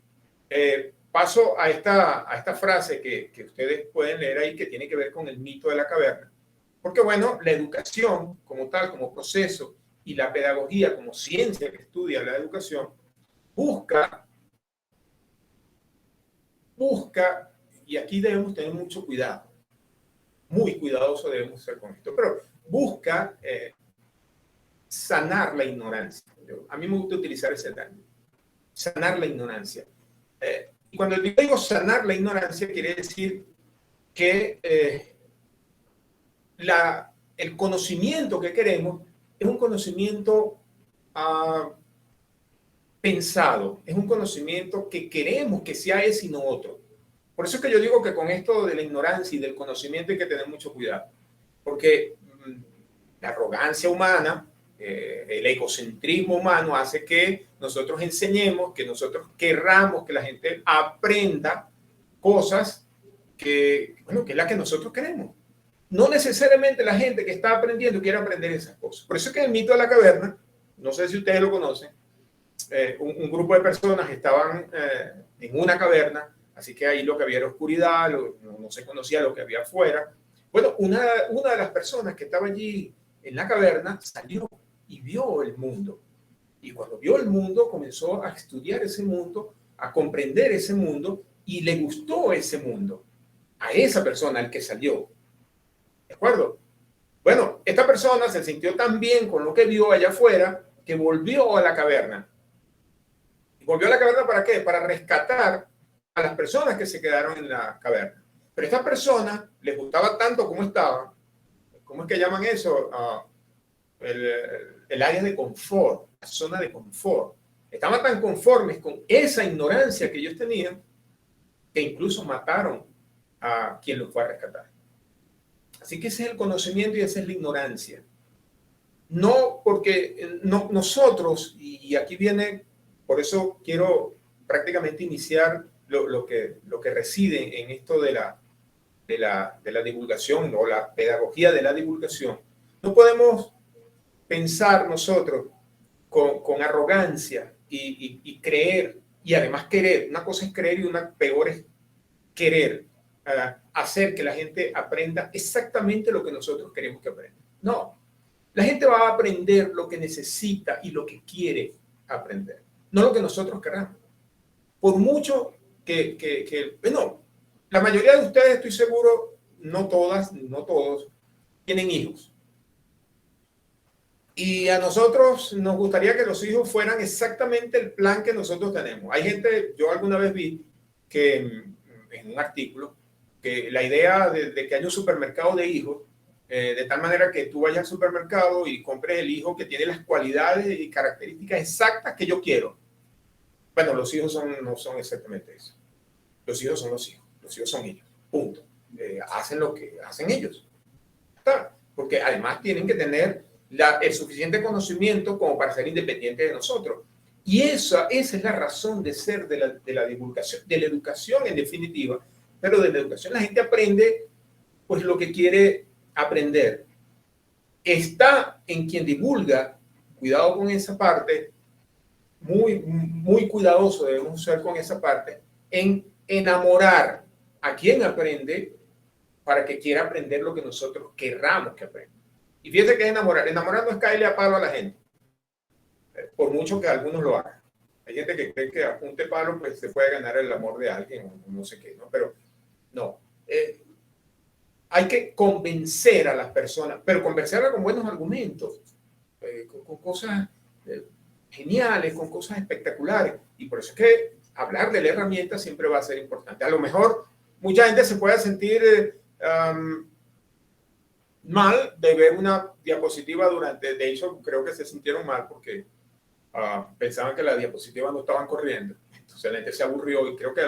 B: paso a esta frase que ustedes pueden leer ahí, que tiene que ver con el mito de la caverna. Porque bueno, la educación como tal, como proceso, y la pedagogía como ciencia que estudia la educación, busca, y aquí debemos tener mucho cuidado, muy cuidadosos debemos ser con esto, pero busca sanar la ignorancia. A mí me gusta utilizar ese término, sanar la ignorancia. Y cuando digo sanar la ignorancia, quiere decir que el conocimiento que queremos es un conocimiento pensado, es un conocimiento que queremos que sea ese y no otro. Por eso es que yo digo que con esto de la ignorancia y del conocimiento hay que tener mucho cuidado, porque la arrogancia humana, el egocentrismo humano hace que nosotros enseñemos, que nosotros querramos que la gente aprenda cosas que es la que nosotros queremos. No necesariamente la gente que está aprendiendo quiere aprender esas cosas. Por eso es que el mito de la caverna, no sé si ustedes lo conocen, un grupo de personas estaban en una caverna, así que ahí lo que había era oscuridad, no se conocía lo que había afuera. Bueno, una de las personas que estaba allí en la caverna salió y vio el mundo. Y cuando vio el mundo, comenzó a estudiar ese mundo, a comprender ese mundo, y le gustó ese mundo a esa persona, al que salió. ¿De acuerdo? Bueno, esta persona se sintió tan bien con lo que vio allá afuera que volvió a la caverna. ¿Y volvió a la caverna para qué? Para rescatar a las personas que se quedaron en la caverna. Pero a esta persona les gustaba tanto como estaba. ¿Cómo es que llaman eso? El área de confort, la zona de confort. Estaban tan conformes con esa ignorancia que ellos tenían que incluso mataron a quien los fue a rescatar. Así que ese es el conocimiento y esa es la ignorancia. No porque nosotros, y aquí viene, por eso quiero prácticamente iniciar lo que reside en esto de la divulgación o la pedagogía de la divulgación. No podemos pensar nosotros con arrogancia y creer, y además querer. Una cosa es creer y una peor es querer hacer que la gente aprenda exactamente lo que nosotros queremos que aprenda. No, la gente va a aprender lo que necesita y lo que quiere aprender, no lo que nosotros queramos. Por mucho bueno, la mayoría de ustedes, estoy seguro, no todas, no todos, tienen hijos. Y a nosotros nos gustaría que los hijos fueran exactamente el plan que nosotros tenemos. Hay gente, yo alguna vez vi que en un artículo, que la idea de que haya un supermercado de hijos, de tal manera que tú vayas al supermercado y compres el hijo que tiene las cualidades y características exactas que yo quiero. Bueno, los hijos no son exactamente eso. Los hijos son ellos, punto. Hacen lo que hacen ellos. Porque además tienen que tener el suficiente conocimiento como para ser independientes de nosotros. Y esa es la razón de ser de la divulgación, de la educación en definitiva, pero de la educación la gente aprende pues lo que quiere aprender. Está en quien divulga, cuidado con esa parte, muy cuidadoso debemos ser con esa parte, en enamorar a quien aprende para que quiera aprender lo que nosotros querramos que aprenda. Y fíjate que es enamorar. Enamorar no es caerle a palo a la gente, por mucho que algunos lo hagan. Hay gente que cree que a punte palo pues se puede ganar el amor de alguien o no sé qué, ¿no? Pero no. Hay que convencer a las personas, pero convencerlas con buenos argumentos, con cosas geniales, con cosas espectaculares. Y por eso es que hablar de la herramienta siempre va a ser importante. A lo mejor mucha gente se puede sentir mal de ver una diapositiva durante, de hecho creo que se sintieron mal porque pensaban que las diapositivas no estaban corriendo. Entonces la gente se aburrió y creo que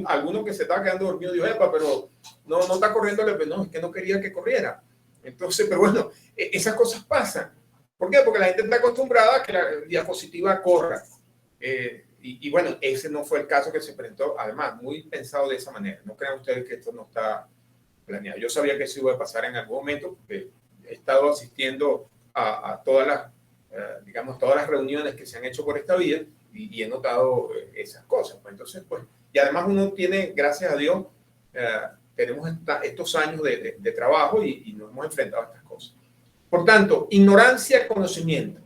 B: alguno que se estaba quedando dormido dijo, epa, pero no está corriendo, no, es que no quería que corriera. Entonces, pero bueno, esas cosas pasan. ¿Por qué? Porque la gente está acostumbrada a que la diapositiva corra. Y bueno, ese no fue el caso que se presentó, además, muy pensado de esa manera. No crean ustedes que esto no está planeado. Yo sabía que eso iba a pasar en algún momento, porque he estado asistiendo a todas las, digamos, todas las reuniones que se han hecho por esta vía y he notado esas cosas. Pues entonces, pues, y además uno tiene, gracias a Dios, tenemos estos años de trabajo y nos hemos enfrentado a estas cosas. Por tanto, ignorancia, conocimiento.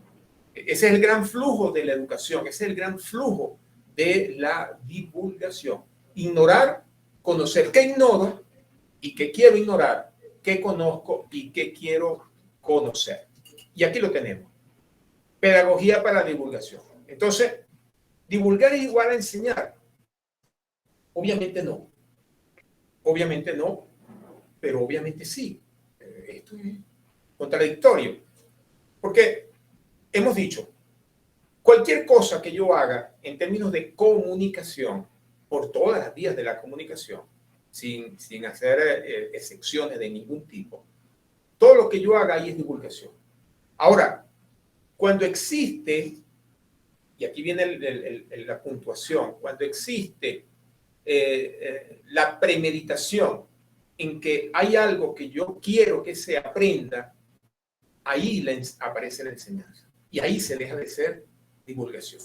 B: Ese es el gran flujo de la educación, ese es el gran flujo de la divulgación. Ignorar, conocer. ¿Qué ignoro y qué quiero ignorar? ¿Qué conozco y qué quiero conocer? Y aquí lo tenemos. Pedagogía para divulgación. Entonces, ¿divulgar es igual a enseñar? Obviamente no. Obviamente no, pero obviamente sí. Esto es contradictorio. Porque hemos dicho, cualquier cosa que yo haga en términos de comunicación, por todas las vías de la comunicación, sin hacer excepciones de ningún tipo, todo lo que yo haga ahí es divulgación. Ahora, cuando existe, y aquí viene la puntuación, cuando existe la premeditación en que hay algo que yo quiero que se aprenda, ahí aparece la enseñanza. Y ahí se deja de ser divulgación.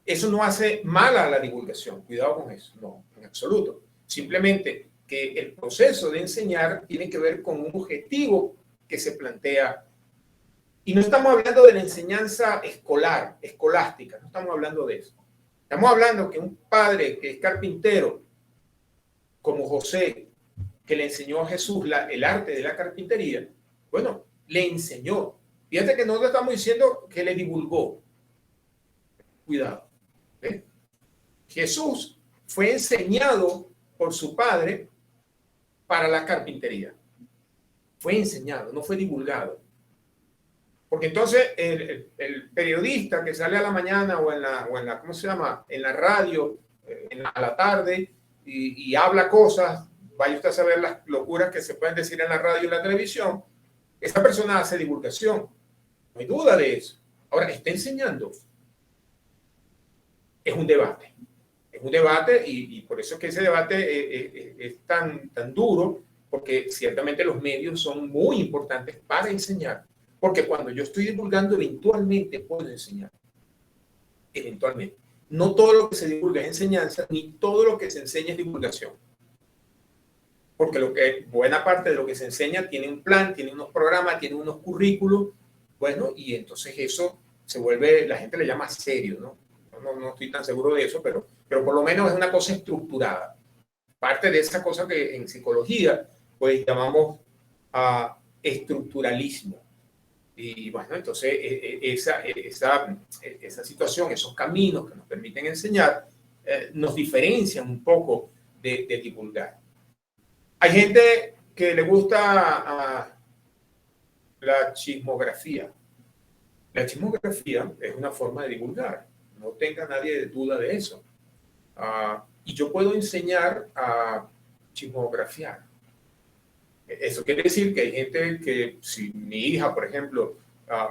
B: Eso no hace mal a la divulgación, cuidado con eso, no, en absoluto. Simplemente que el proceso de enseñar tiene que ver con un objetivo que se plantea. Y no estamos hablando de la enseñanza escolar, escolástica, no estamos hablando de eso. Estamos hablando que un padre que es carpintero, como José, que le enseñó a Jesús el arte de la carpintería, bueno, le enseñó. Fíjate que no le estamos diciendo que le divulgó. Cuidado. ¿Eh? Jesús fue enseñado por su padre para la carpintería. Fue enseñado, no fue divulgado. Porque entonces el periodista que sale a la mañana o en la ¿cómo se llama? En la radio, a la tarde y habla cosas, vaya usted a saber las locuras que se pueden decir en la radio y en la televisión, esa persona hace divulgación. No hay duda de eso. Ahora, está enseñando. Es un debate. Es un debate y por eso es que ese debate es tan duro, porque ciertamente los medios son muy importantes para enseñar. Porque cuando yo estoy divulgando, eventualmente puedo enseñar. Eventualmente. No todo lo que se divulga es enseñanza, ni todo lo que se enseña es divulgación. Porque buena parte de lo que se enseña tiene un plan, tiene unos programas, tiene unos currículos. Bueno, y entonces eso se vuelve, la gente le llama serio, ¿no? No estoy tan seguro de eso, pero por lo menos es una cosa estructurada. Parte de esa cosa que en psicología pues llamamos estructuralismo. Y bueno, entonces esa situación, esos caminos que nos permiten enseñar, nos diferencian un poco de divulgar. Hay gente que le gusta la chismografía. La chismografía es una forma de divulgar. No tenga nadie duda de eso. Y yo puedo enseñar a chismografiar. Eso quiere decir que hay gente que, si mi hija, por ejemplo,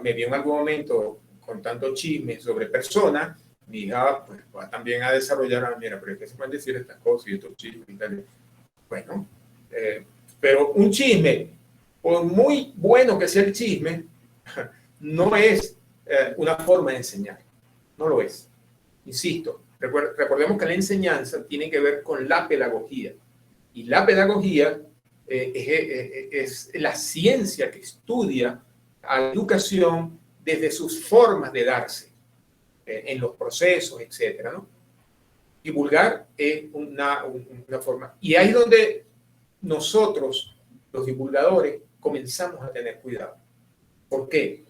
B: me vio en algún momento contando chismes sobre personas, mi hija pues, va también a desarrollar, mira, pero es que se pueden decir estas cosas y estos chismes y tal. Bueno, Pero un chisme, por muy bueno que sea el chisme, no es una forma de enseñar. No lo es. Insisto, recordemos que la enseñanza tiene que ver con la pedagogía. Y la pedagogía es la ciencia que estudia a la educación desde sus formas de darse, en los procesos, etcétera, ¿no? Divulgar es una forma. Y ahí es donde nosotros, los divulgadores, comenzamos a tener cuidado. ¿Por qué?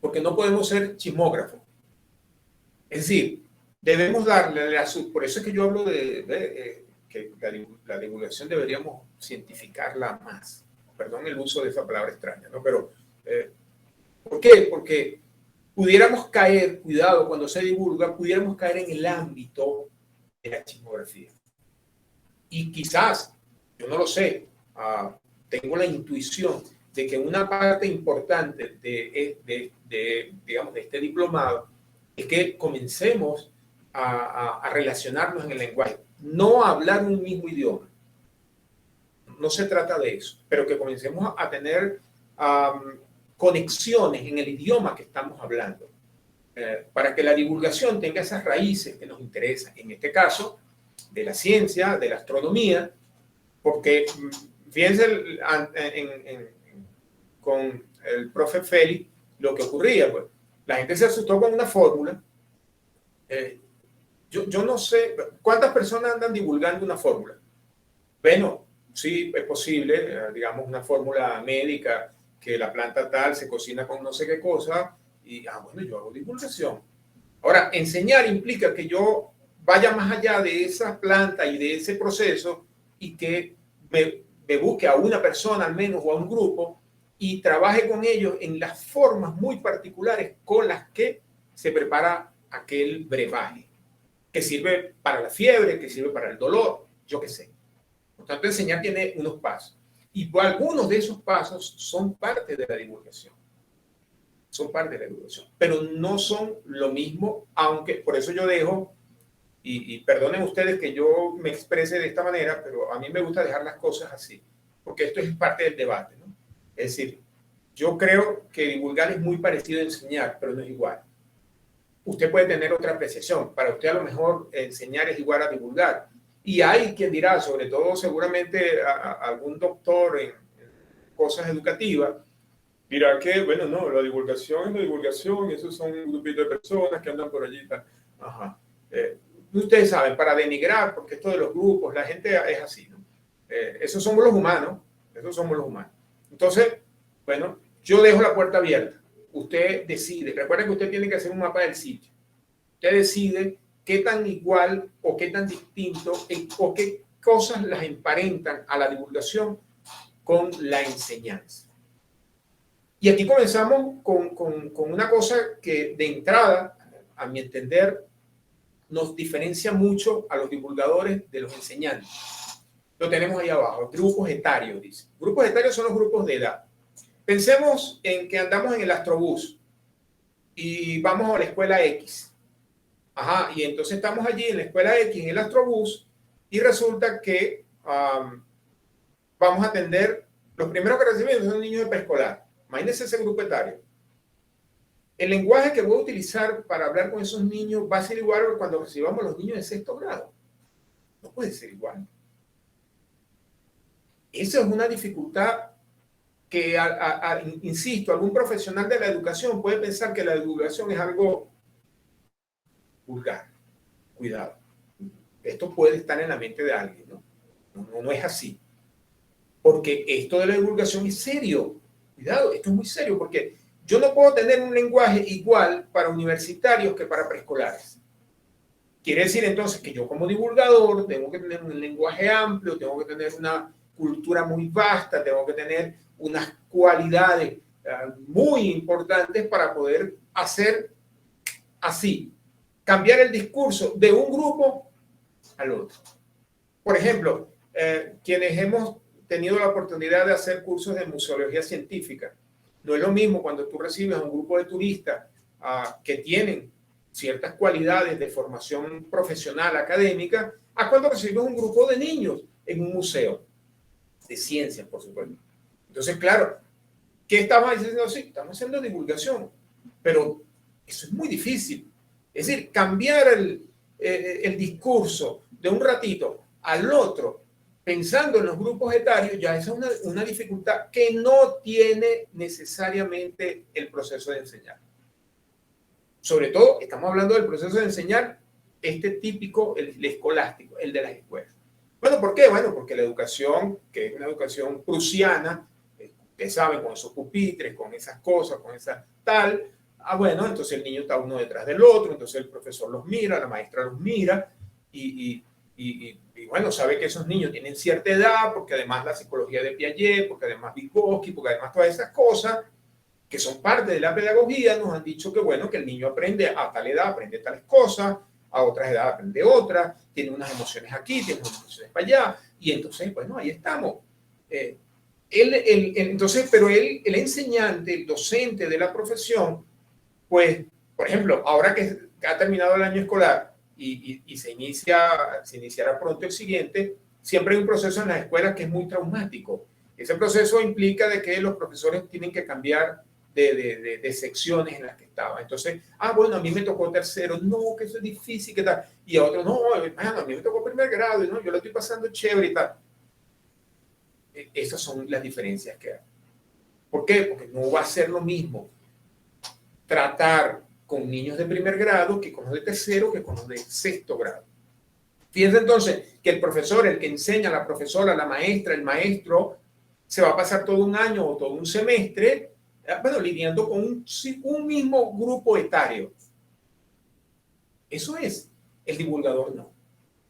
B: Porque no podemos ser chismógrafos. Es decir, debemos darle por eso es que yo hablo de que la divulgación deberíamos cientificarla más. Perdón el uso de esa palabra extraña, ¿no? Pero, ¿por qué? Porque pudiéramos caer, cuidado, cuando se divulga, pudiéramos caer en el ámbito de la chismografía. Y quizás, yo no lo sé, tengo la intuición de que una parte importante digamos, de este diplomado es que comencemos a relacionarnos en el lenguaje, no a hablar un mismo idioma. No se trata de eso, pero que comencemos a tener conexiones en el idioma que estamos hablando, para que la divulgación tenga esas raíces que nos interesan, en este caso, de la ciencia, de la astronomía, porque fíjense con el profe Félix lo que ocurría, pues la gente se asustó con una fórmula. Yo no sé cuántas personas andan divulgando una fórmula. Bueno, sí, es posible, digamos, una fórmula médica, que la planta tal se cocina con no sé qué cosa, y bueno, yo hago divulgación. Ahora, enseñar implica que yo vaya más allá de esa planta y de ese proceso, y que me busque a una persona al menos o a un grupo y trabaje con ellos en las formas muy particulares con las que se prepara aquel brebaje, que sirve para la fiebre, que sirve para el dolor, yo qué sé. Por tanto, enseñar tiene unos pasos. Y algunos de esos pasos son parte de la divulgación. Son parte de la divulgación. Pero no son lo mismo, aunque por eso yo dejo, y perdonen ustedes que yo me exprese de esta manera, pero a mí me gusta dejar las cosas así, porque esto es parte del debate, ¿no? Es decir, yo creo que divulgar es muy parecido a enseñar, pero no es igual. Usted puede tener otra apreciación. Para usted a lo mejor enseñar es igual a divulgar. Y hay quien dirá, sobre todo seguramente algún doctor en cosas educativas, dirá que, bueno, no, la divulgación es la divulgación, esos son un grupito de personas que andan por allí. Ajá. Ustedes saben, para denigrar, porque esto de los grupos, la gente es así, ¿no? Esos somos los humanos, esos somos los humanos. Entonces, bueno, yo dejo la puerta abierta. Usted decide. Recuerda que usted tiene que hacer un mapa del sitio. Usted decide qué tan igual o qué tan distinto o qué cosas las emparentan a la divulgación con la enseñanza. Y aquí comenzamos con una cosa que de entrada, a mi entender, nos diferencia mucho a los divulgadores de los enseñantes. Lo tenemos ahí abajo, grupos etarios, dice. Grupos etarios son los grupos de edad. Pensemos en que andamos en el astrobús y vamos a la escuela X. Ajá, y entonces estamos allí en la escuela X, en el astrobús, y resulta que vamos a atender, los primeros que recibimos son niños de preescolar. Imagínense ese grupo etario. El lenguaje que voy a utilizar para hablar con esos niños va a ser igual que cuando recibamos los niños de sexto grado. No puede ser igual. Esa es una dificultad que, insisto, algún profesional de la educación puede pensar que la divulgación es algo vulgar. Cuidado. Esto puede estar en la mente de alguien, ¿no? No es así. Porque esto de la divulgación es serio. Cuidado, esto es muy serio, porque yo no puedo tener un lenguaje igual para universitarios que para preescolares. Quiere decir entonces que yo como divulgador tengo que tener un lenguaje amplio, tengo que tener una cultura muy vasta, tengo que tener unas cualidades muy importantes para poder hacer así, cambiar el discurso de un grupo al otro. Por ejemplo, quienes hemos tenido la oportunidad de hacer cursos de museología científica, no es lo mismo cuando tú recibes a un grupo de turistas que tienen ciertas cualidades de formación profesional, académica, a cuando recibes un grupo de niños en un museo. de ciencias, por supuesto. Entonces, claro, ¿qué estamos diciendo? Sí, estamos haciendo divulgación, pero eso es muy difícil. Es decir, cambiar el discurso de un ratito al otro, pensando en los grupos etarios, ya esa es una dificultad que no tiene necesariamente el proceso de enseñar. Sobre todo, estamos hablando del proceso de enseñar este típico, el escolástico, el de las escuelas. Bueno, ¿por qué? Bueno, porque la educación, que es una educación prusiana, ustedes saben, con esos pupitres, con esas cosas, con esa tal, bueno, entonces el niño está uno detrás del otro, entonces el profesor los mira, la maestra los mira, y bueno, sabe que esos niños tienen cierta edad, porque además la psicología de Piaget, porque además Vygotsky, porque además todas esas cosas que son parte de la pedagogía, nos han dicho que, bueno, que el niño aprende a tal edad, aprende tales cosas, a otras edades aprende otras, tiene unas emociones aquí, tiene unas emociones para allá, y entonces, bueno, ahí estamos. Entonces, pero el enseñante, el docente de la profesión, pues, por ejemplo, ahora que ha terminado el año escolar y se iniciará pronto el siguiente, siempre hay un proceso en las escuelas que es muy traumático. Ese proceso implica de que los profesores tienen que cambiar de secciones en las que estaba. Entonces, bueno, a mí me tocó tercero, no, que eso es difícil, ¿qué tal? Y a otros, no, hermano, a mí me tocó primer grado, y no, yo lo estoy pasando chévere y tal. Esas son las diferencias que hay. ¿Por qué? Porque no va a ser lo mismo tratar con niños de primer grado que con los de tercero, que con los de sexto grado. Fíjense entonces que el profesor, el que enseña, la profesora, la maestra, el maestro, se va a pasar todo un año o todo un semestre, bueno, lidiando con un mismo grupo etario. Eso es. El divulgador no.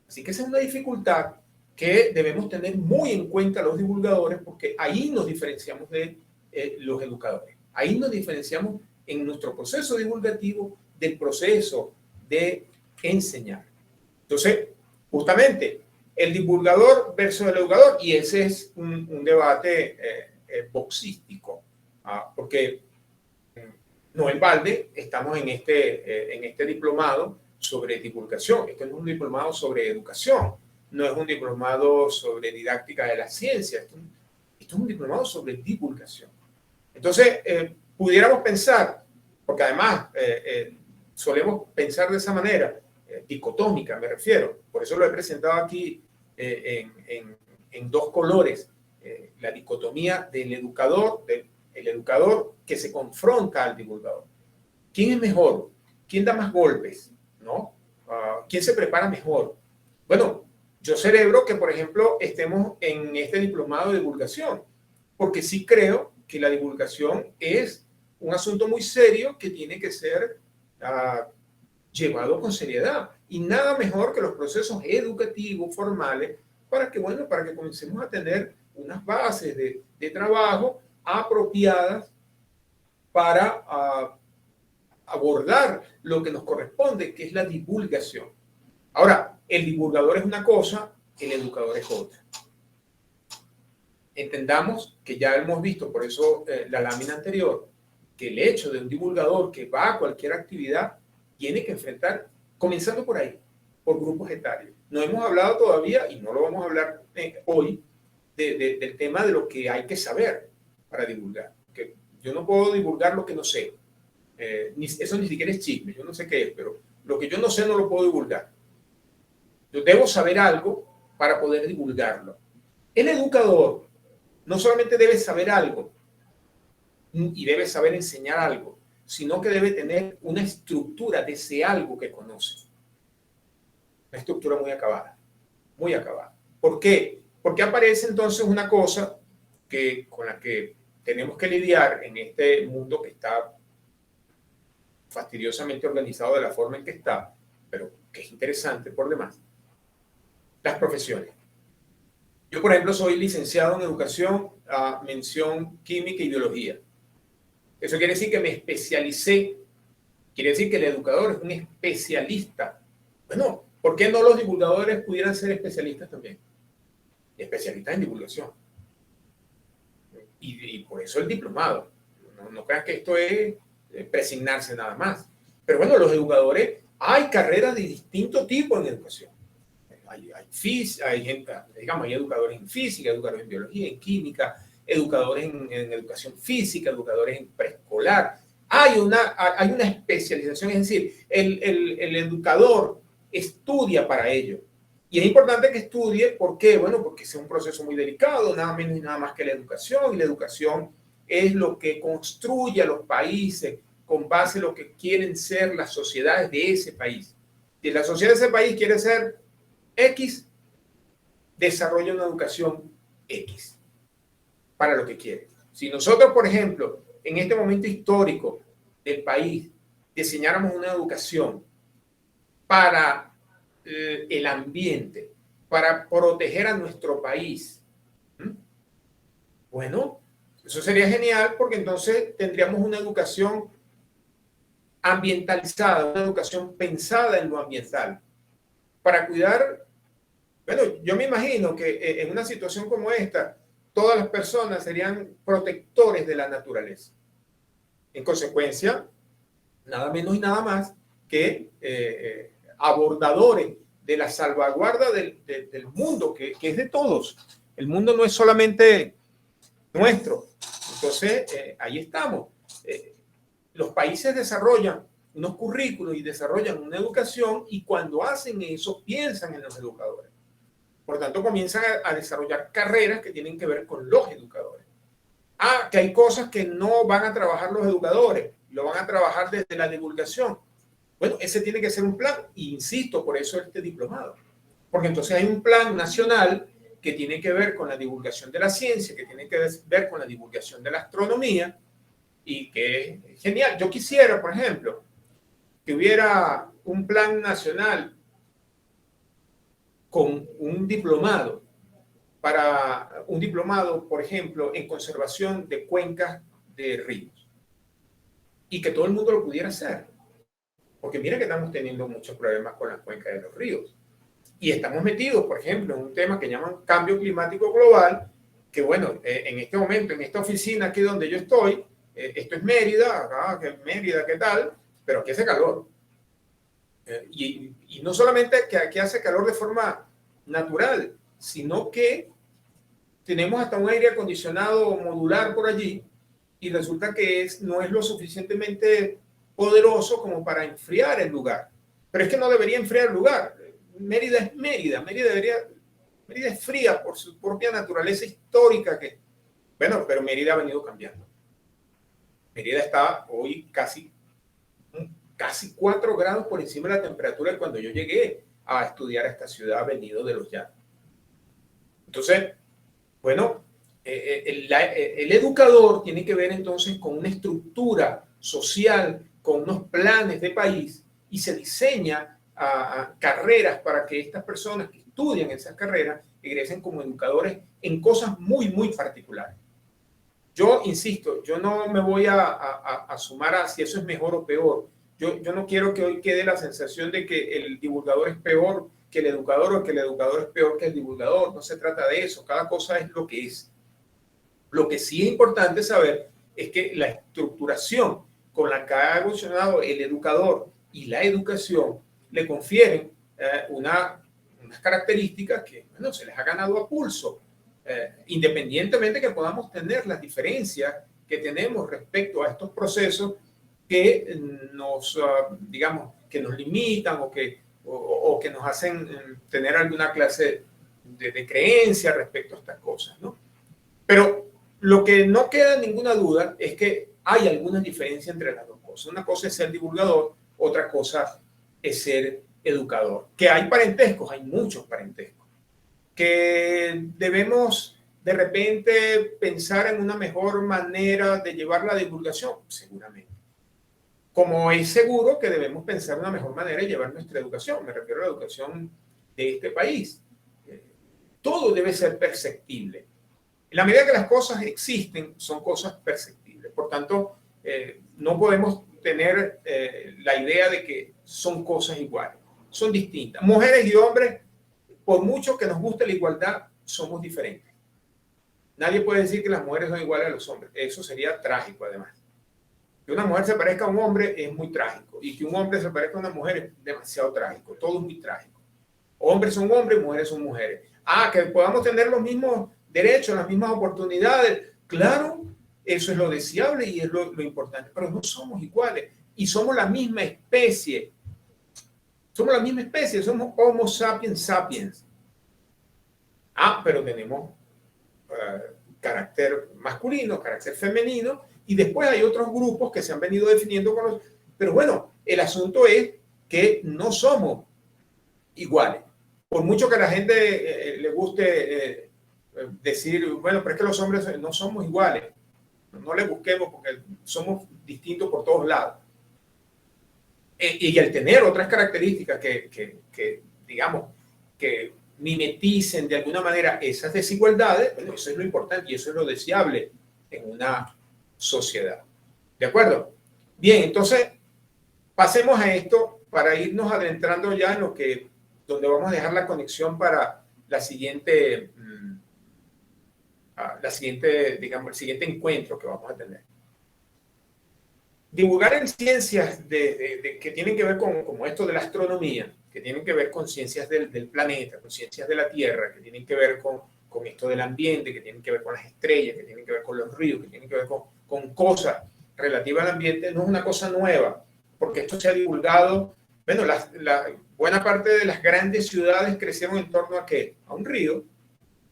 B: Así que esa es una dificultad que debemos tener muy en cuenta los divulgadores, porque ahí nos diferenciamos de los educadores. Ahí nos diferenciamos en nuestro proceso divulgativo del proceso de enseñar. Entonces, justamente, el divulgador versus el educador, y ese es un debate boxístico, porque no en balde estamos en este diplomado sobre divulgación. Esto es un diplomado sobre educación, no es un diplomado sobre didáctica de la ciencia, esto es un diplomado sobre divulgación. Entonces, pudiéramos pensar, porque además solemos pensar de esa manera, dicotómica me refiero, por eso lo he presentado aquí en dos colores, la dicotomía del educador, el educador que se confronta al divulgador. ¿Quién es mejor? ¿Quién da más golpes? ¿No? ¿Quién se prepara mejor? Bueno, yo celebro que, por ejemplo, estemos en este diplomado de divulgación, porque sí creo que la divulgación es un asunto muy serio que tiene que ser llevado con seriedad. Y nada mejor que los procesos educativos formales para que, bueno, para que comencemos a tener unas bases de trabajo apropiadas para abordar lo que nos corresponde, que es la divulgación. Ahora, el divulgador es una cosa, el educador es otra. Entendamos que ya hemos visto, por eso la lámina anterior, que el hecho de un divulgador que va a cualquier actividad tiene que enfrentar, comenzando por ahí, por grupos etarios. No hemos hablado todavía, y no lo vamos a hablar hoy, del tema de lo que hay que saber para divulgar. Que yo no puedo divulgar lo que no sé. Eso ni siquiera es chisme, yo no sé qué es, pero lo que yo no sé no lo puedo divulgar. Yo debo saber algo para poder divulgarlo. El educador no solamente debe saber algo y debe saber enseñar algo, sino que debe tener una estructura de ese algo que conoce. Una estructura muy acabada, muy acabada. ¿Por qué? Porque aparece entonces una cosa con la que tenemos que lidiar en este mundo que está fastidiosamente organizado de la forma en que está, pero que es interesante por demás. Las profesiones. Yo, por ejemplo, soy licenciado en educación, mención química y biología. Eso quiere decir que me especialicé, quiere decir que el educador es un especialista. Bueno, ¿por qué no los divulgadores pudieran ser especialistas también? Especialistas en divulgación. Y por eso el diplomado. No crean que esto es presignarse nada más. Pero bueno, los educadores, hay carreras de distinto tipo en educación. hay gente, digamos, hay educadores en física, educadores en biología, en química, educadores en educación física, educadores en preescolar. Hay una especialización, es decir, el educador estudia para ello. Y es importante que estudie, ¿por qué? Bueno, porque es un proceso muy delicado, nada menos y nada más que la educación, y la educación es lo que construye a los países con base en lo que quieren ser las sociedades de ese país. Si la sociedad de ese país quiere ser X, desarrolla una educación X para lo que quiere. Si nosotros, por ejemplo, en este momento histórico del país, diseñáramos una educación para el ambiente, para proteger a nuestro país, bueno, eso sería genial porque entonces tendríamos una educación ambientalizada, una educación pensada en lo ambiental, para cuidar. Bueno, yo me imagino que en una situación como esta, todas las personas serían protectores de la naturaleza. En consecuencia, nada menos y nada más que abordadores de la salvaguarda del mundo, que es de todos. El mundo no es solamente nuestro. Entonces, ahí estamos. Los países desarrollan unos currículos y desarrollan una educación, y cuando hacen eso, piensan en los educadores. Por tanto, comienzan a desarrollar carreras que tienen que ver con los educadores. Que hay cosas que no van a trabajar los educadores, lo van a trabajar desde la divulgación. Bueno, ese tiene que ser un plan, e insisto, por eso este diplomado. Porque entonces hay un plan nacional que tiene que ver con la divulgación de la ciencia, que tiene que ver con la divulgación de la astronomía, y que es genial. Yo quisiera, por ejemplo, que hubiera un plan nacional con un diplomado, por ejemplo, en conservación de cuencas de ríos, y que todo el mundo lo pudiera hacer. Porque mira que estamos teniendo muchos problemas con las cuencas de los ríos. Y estamos metidos, por ejemplo, en un tema que llaman cambio climático global, que bueno, en este momento, en esta oficina aquí donde yo estoy, esto es Mérida, Mérida, ¿qué tal? Pero aquí hace calor. Y no solamente que aquí hace calor de forma natural, sino que tenemos hasta un aire acondicionado modular por allí, y resulta que no es lo suficientemente poderoso como para enfriar el lugar. Pero es que no debería enfriar el lugar. Mérida es Mérida. Mérida es fría por su propia naturaleza histórica. Bueno, pero Mérida ha venido cambiando. Mérida está hoy casi 4 grados por encima de la temperatura de cuando yo llegué a estudiar a esta ciudad venido de los llanos. Entonces, bueno, el educador tiene que ver entonces con una estructura social, con unos planes de país, y se diseña carreras para que estas personas que estudian esas carreras egresen como educadores en cosas muy, muy particulares. Yo insisto, yo no me voy a sumar a si eso es mejor o peor. Yo no quiero que hoy quede la sensación de que el divulgador es peor que el educador, o que el educador es peor que el divulgador. No se trata de eso. Cada cosa es lo que es. Lo que sí es importante saber es que la estructuración con la que ha evolucionado el educador y la educación le confieren unas características que, bueno, se les ha ganado a pulso, independientemente que podamos tener las diferencias que tenemos respecto a estos procesos que nos, digamos, que nos limitan o que nos hacen tener alguna clase de creencia respecto a estas cosas, ¿no? Pero lo que no queda ninguna duda es que hay alguna diferencia entre las dos cosas. Una cosa es ser divulgador, otra cosa es ser educador. Que hay parentescos, hay muchos parentescos. Que debemos de repente pensar en una mejor manera de llevar la divulgación, seguramente. Como es seguro que debemos pensar en una mejor manera de llevar nuestra educación, me refiero a la educación de este país. Todo debe ser perceptible. En la medida que las cosas existen, son cosas perceptibles. Por tanto, no podemos tener la idea de que son cosas iguales. Son distintas. Mujeres y hombres, por mucho que nos guste la igualdad, somos diferentes. Nadie puede decir que las mujeres son iguales a los hombres. Eso sería trágico, además. Que una mujer se parezca a un hombre es muy trágico. Y que un hombre se parezca a una mujer es demasiado trágico. Todo es muy trágico. Hombres son hombres, mujeres son mujeres. Que podamos tener los mismos derechos, las mismas oportunidades. Claro, eso es lo deseable y es lo importante, pero no somos iguales y somos la misma especie. Somos la misma especie, somos Homo sapiens sapiens. Pero tenemos carácter masculino, carácter femenino, y después hay otros grupos que se han venido definiendo con los... Pero bueno, el asunto es que no somos iguales. Por mucho que a la gente le guste decir, bueno, pero es que los hombres no somos iguales. No le busquemos porque somos distintos por todos lados. Y al tener otras características que digamos, que mimeticen de alguna manera esas desigualdades, bueno, eso es lo importante y eso es lo deseable en una sociedad. ¿De acuerdo? Bien, entonces pasemos a esto para irnos adentrando ya en lo que, donde vamos a dejar la conexión para la siguiente, digamos, el siguiente encuentro que vamos a tener. Divulgar en ciencias que tienen que ver con como esto de la astronomía, que tienen que ver con ciencias del planeta, con ciencias de la Tierra, que tienen que ver con esto del ambiente, que tienen que ver con las estrellas, que tienen que ver con los ríos, que tienen que ver con cosas relativas al ambiente, no es una cosa nueva, porque esto se ha divulgado. Bueno, la buena parte de las grandes ciudades crecieron en torno a ¿qué? A un río.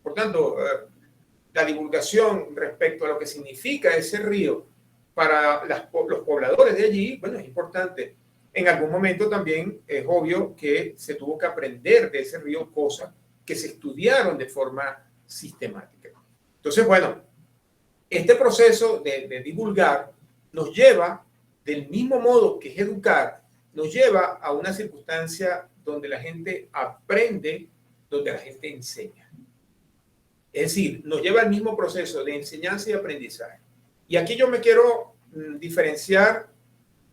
B: Por tanto, la divulgación respecto a lo que significa ese río para los pobladores de allí, bueno, es importante. En algún momento también es obvio que se tuvo que aprender de ese río cosas que se estudiaron de forma sistemática. Entonces, bueno, este proceso de divulgar nos lleva, del mismo modo que es educar, nos lleva a una circunstancia donde la gente aprende, donde la gente enseña. Es decir, nos lleva al mismo proceso de enseñanza y aprendizaje. Y aquí yo me quiero diferenciar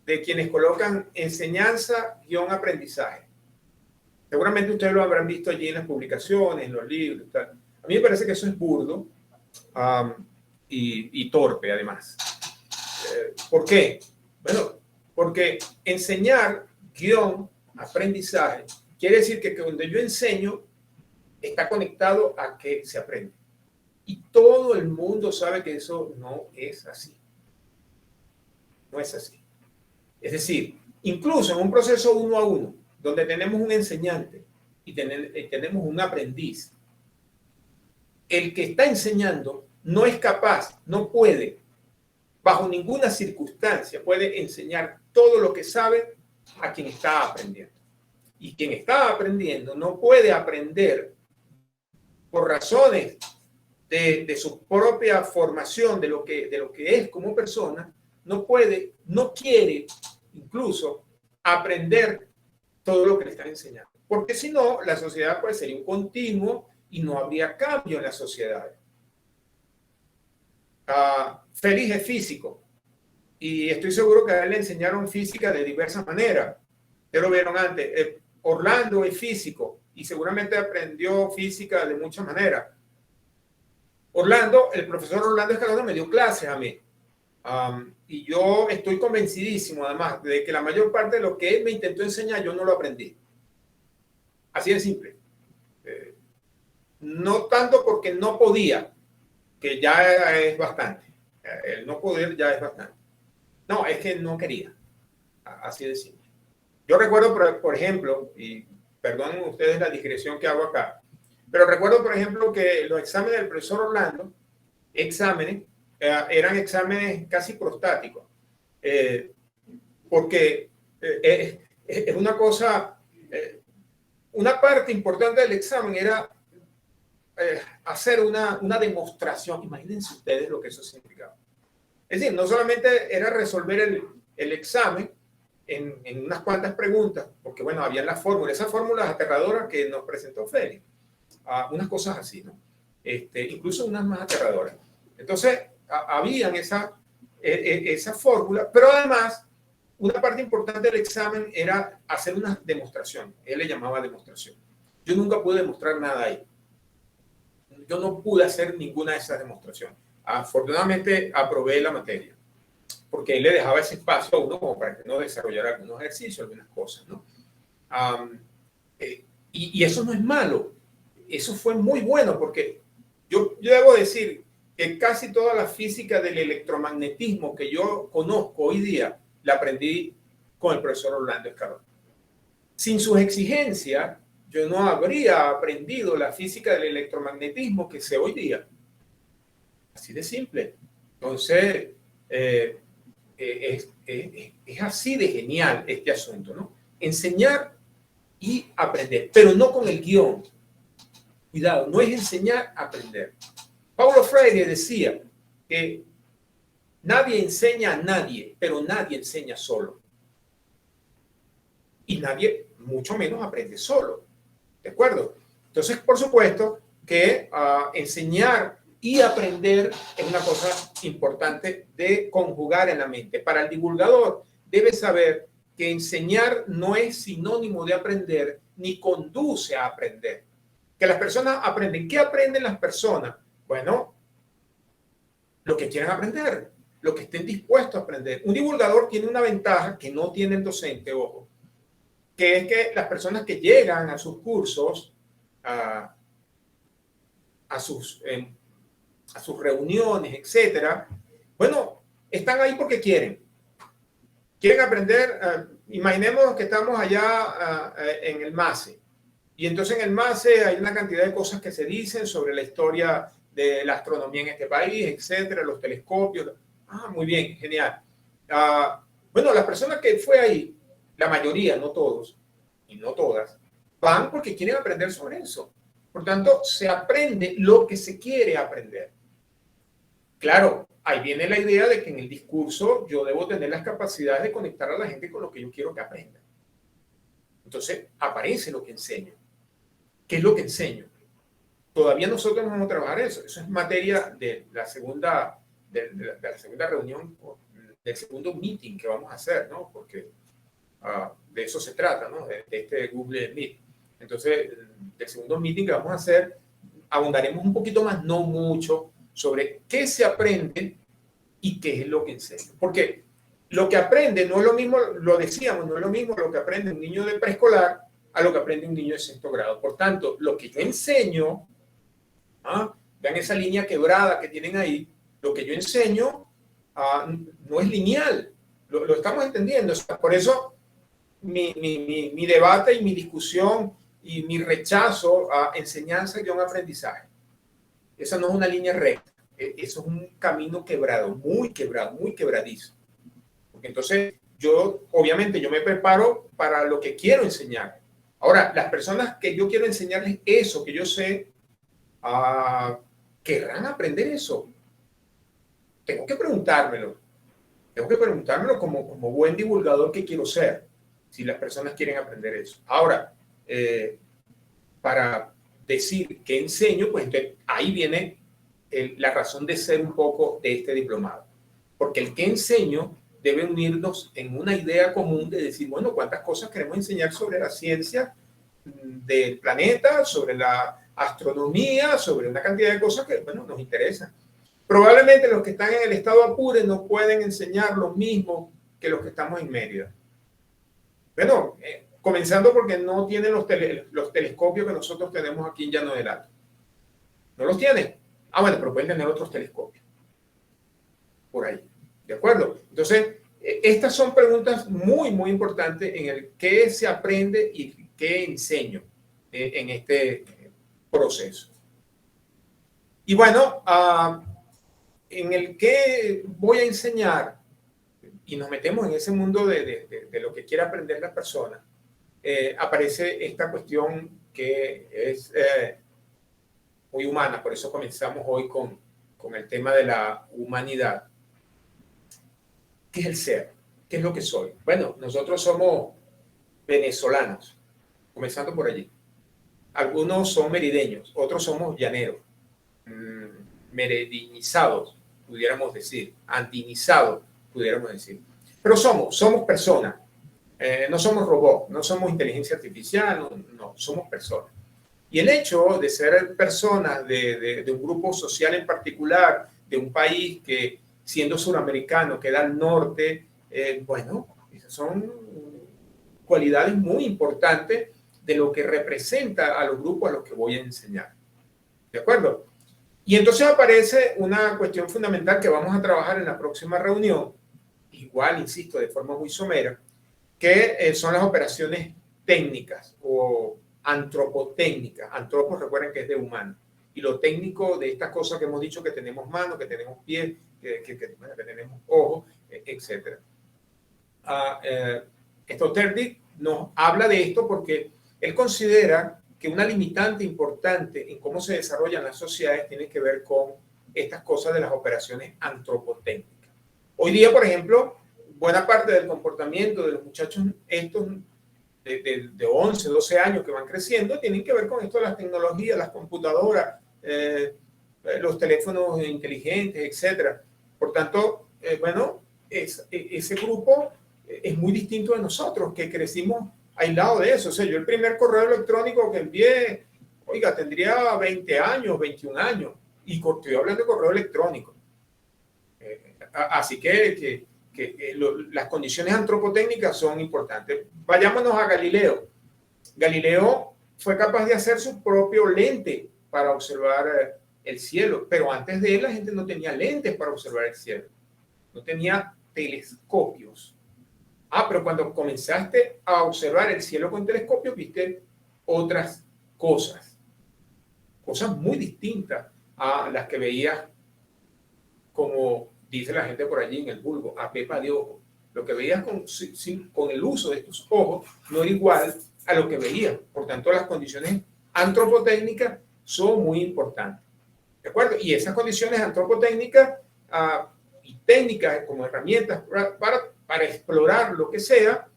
B: de quienes colocan enseñanza-aprendizaje. Seguramente ustedes lo habrán visto allí en las publicaciones, en los libros. Tal. A mí me parece que eso es burdo y torpe, además. ¿Por qué? Bueno, porque enseñar-aprendizaje quiere decir que cuando yo enseño, está conectado a que se aprende. Y todo el mundo sabe que eso no es así. No es así. Es decir, incluso en un proceso 1 a 1, donde tenemos un enseñante y tenemos un aprendiz, el que está enseñando no es capaz, no puede, bajo ninguna circunstancia, puede enseñar todo lo que sabe a quien está aprendiendo. Y quien está aprendiendo no puede aprender por razones de su propia formación, de lo que es como persona, no puede, no quiere incluso aprender todo lo que le están enseñando. Porque si no, la sociedad pues sería un continuo y no habría cambio en la sociedad. Félix es físico y estoy seguro que a él le enseñaron física de diversas maneras. Ya lo vieron antes. Orlando es físico y seguramente aprendió física de muchas maneras. El profesor Orlando Escalona me dio clases a mí. Y yo estoy convencidísimo, además, de que la mayor parte de lo que él me intentó enseñar, yo no lo aprendí. Así de simple. No tanto porque no podía, que ya es bastante. El no poder ya es bastante. No, es que no quería. Así de simple. Yo recuerdo, por ejemplo, y perdonen ustedes la digresión que hago acá, pero recuerdo, por ejemplo, que los exámenes del profesor Orlando, eran exámenes casi prostáticos, porque es una cosa, una parte importante del examen era hacer una demostración. Imagínense ustedes lo que eso significaba. Es decir, no solamente era resolver el examen en unas cuantas preguntas, porque bueno, había las fórmulas aterradoras que nos presentó Félix, unas cosas así, ¿no? Incluso unas más aterradoras. Entonces, habían esa fórmula, pero además, una parte importante del examen era hacer una demostración. Él le llamaba demostración. Yo nunca pude demostrar nada ahí. Yo no pude hacer ninguna de esas demostraciones. Afortunadamente, aprobé la materia, porque él le dejaba ese espacio a uno como para que no desarrollara algunos ejercicios, algunas cosas, ¿no? Y eso no es malo. Eso fue muy bueno porque yo debo decir que casi toda la física del electromagnetismo que yo conozco hoy día la aprendí con el profesor Orlando Escalona. Sin sus exigencias, yo no habría aprendido la física del electromagnetismo que sé hoy día. Así de simple. Entonces, es así de genial este asunto, ¿no? Enseñar y aprender, pero no con el guión. Cuidado, no es enseñar a aprender. Paulo Freire decía que nadie enseña a nadie, pero nadie enseña solo. Y nadie, mucho menos, aprende solo. ¿De acuerdo? Entonces, por supuesto que enseñar y aprender es una cosa importante de conjugar en la mente. Para el divulgador, debe saber que enseñar no es sinónimo de aprender, ni conduce a aprender. Que las personas aprenden. ¿Qué aprenden las personas? Bueno, lo que quieran aprender, lo que estén dispuestos a aprender. Un divulgador tiene una ventaja que no tiene el docente, ojo, que es que las personas que llegan a sus cursos, a sus reuniones, etcétera, bueno, están ahí porque quieren. Quieren aprender. Imaginemos que estamos allá en el MASE. Y entonces en el MASE hay una cantidad de cosas que se dicen sobre la historia de la astronomía en este país, etcétera, los telescopios. Muy bien, genial. Bueno, las personas que fue ahí, la mayoría, no todos y no todas, van porque quieren aprender sobre eso. Por tanto, se aprende lo que se quiere aprender. Claro, ahí viene la idea de que en el discurso yo debo tener las capacidades de conectar a la gente con lo que yo quiero que aprenda. Entonces, aparece lo que enseño. ¿Qué es lo que enseño? Todavía nosotros no vamos a trabajar eso. Eso es materia de la segunda, de la segunda reunión, del segundo meeting que vamos a hacer, ¿no? Porque de eso se trata, ¿no? De este Google Meet. Entonces, del segundo meeting que vamos a hacer, abundaremos un poquito más, no mucho, sobre qué se aprende y qué es lo que enseño. Porque lo que aprende no es lo mismo, lo decíamos, no es lo mismo lo que aprende un niño de preescolar a lo que aprende un niño de sexto grado. Por tanto, lo que yo enseño, vean esa línea quebrada que tienen ahí, lo que yo enseño no es lineal, lo estamos entendiendo. O sea, por eso mi debate y mi discusión y mi rechazo a enseñanza-aprendizaje. Esa no es una línea recta, eso es un camino quebrado, muy quebradizo. Porque entonces obviamente yo me preparo para lo que quiero enseñar. Ahora, las personas que yo quiero enseñarles eso que yo sé, ¿querrán aprender eso? Tengo que preguntármelo como buen divulgador que quiero ser, si las personas quieren aprender eso. Ahora, para decir que enseño, pues entonces, ahí viene la razón de ser un poco de este diplomado. Porque el que enseño debe unirnos en una idea común de decir, bueno, ¿cuántas cosas queremos enseñar sobre la ciencia del planeta, sobre la astronomía, sobre una cantidad de cosas que, bueno, nos interesan? Probablemente los que están en el estado Apure no pueden enseñar lo mismo que los que estamos en Mérida. Bueno, comenzando porque no tienen los telescopios que nosotros tenemos aquí en Llano del Alto. No los tienen. Bueno, pero pueden tener otros telescopios. Por ahí. ¿De acuerdo? Entonces, estas son preguntas muy importantes en el qué se aprende y qué enseño en este proceso. Y bueno, en el que voy a enseñar, y nos metemos en ese mundo de lo que quiere aprender la persona, aparece esta cuestión que es muy humana. Por eso comenzamos hoy con el tema de la humanidad. ¿Qué es el ser? ¿Qué es lo que soy? Bueno, nosotros somos venezolanos, comenzando por allí. Algunos son merideños, otros somos llaneros, meridinizados, pudiéramos decir, andinizados, pudiéramos decir. Pero somos personas, no somos robots, no somos inteligencia artificial, no, somos personas. Y el hecho de ser personas de un grupo social en particular, de un país que, siendo suramericano, queda al norte, bueno, esas son cualidades muy importantes de lo que representa a los grupos a los que voy a enseñar. ¿De acuerdo? Y entonces aparece una cuestión fundamental que vamos a trabajar en la próxima reunión, igual, insisto, de forma muy somera, que son las operaciones técnicas o antropotécnicas. Antropos, recuerden que es de humano. Y lo técnico de estas cosas que hemos dicho, que tenemos manos, que tenemos pies, que tenemos ojos, etc. Stoterdi nos habla de esto porque él considera que una limitante importante en cómo se desarrollan las sociedades tiene que ver con estas cosas de las operaciones antropotécnicas. Hoy día, por ejemplo, buena parte del comportamiento de los muchachos estos de 11, 12 años que van creciendo tienen que ver con esto de las tecnologías, las computadoras, los teléfonos inteligentes, etc. Por tanto, bueno, ese grupo es muy distinto de nosotros, que crecimos aislados de eso. O sea, yo el primer correo electrónico que envié, oiga, tendría 20 años, 21 años, y estoy hablando de correo electrónico. Así que las condiciones antropotécnicas son importantes. Vayámonos a Galileo. Galileo fue capaz de hacer su propio lente para observar el cielo, pero antes de él la gente no tenía lentes para observar el cielo, no tenía telescopios. Pero cuando comenzaste a observar el cielo con telescopios, viste otras cosas muy distintas a las que veías, como dice la gente por allí en el vulgo, a pepa de ojo. Lo que veías con el uso de tus ojos no era igual a lo que veías. Por tanto, las condiciones antropotécnicas son muy importantes. ¿De acuerdo? Y esas condiciones antropotécnicas y técnicas como herramientas para explorar lo que sea,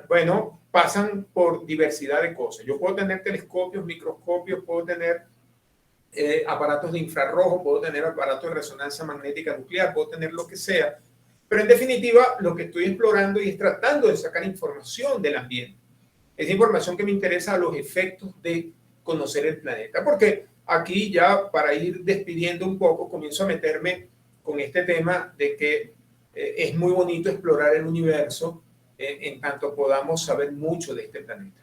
B: bueno, pasan por diversidad de cosas. Yo puedo tener telescopios, microscopios, puedo tener aparatos de infrarrojo, puedo tener aparatos de resonancia magnética nuclear, puedo tener lo que sea, pero en definitiva lo que estoy explorando y es tratando de sacar información del ambiente. Es información que me interesa a los efectos de conocer el planeta, porque aquí ya para ir despidiendo un poco comienzo a meterme con este tema de que es muy bonito explorar el universo en tanto podamos saber mucho de este planeta.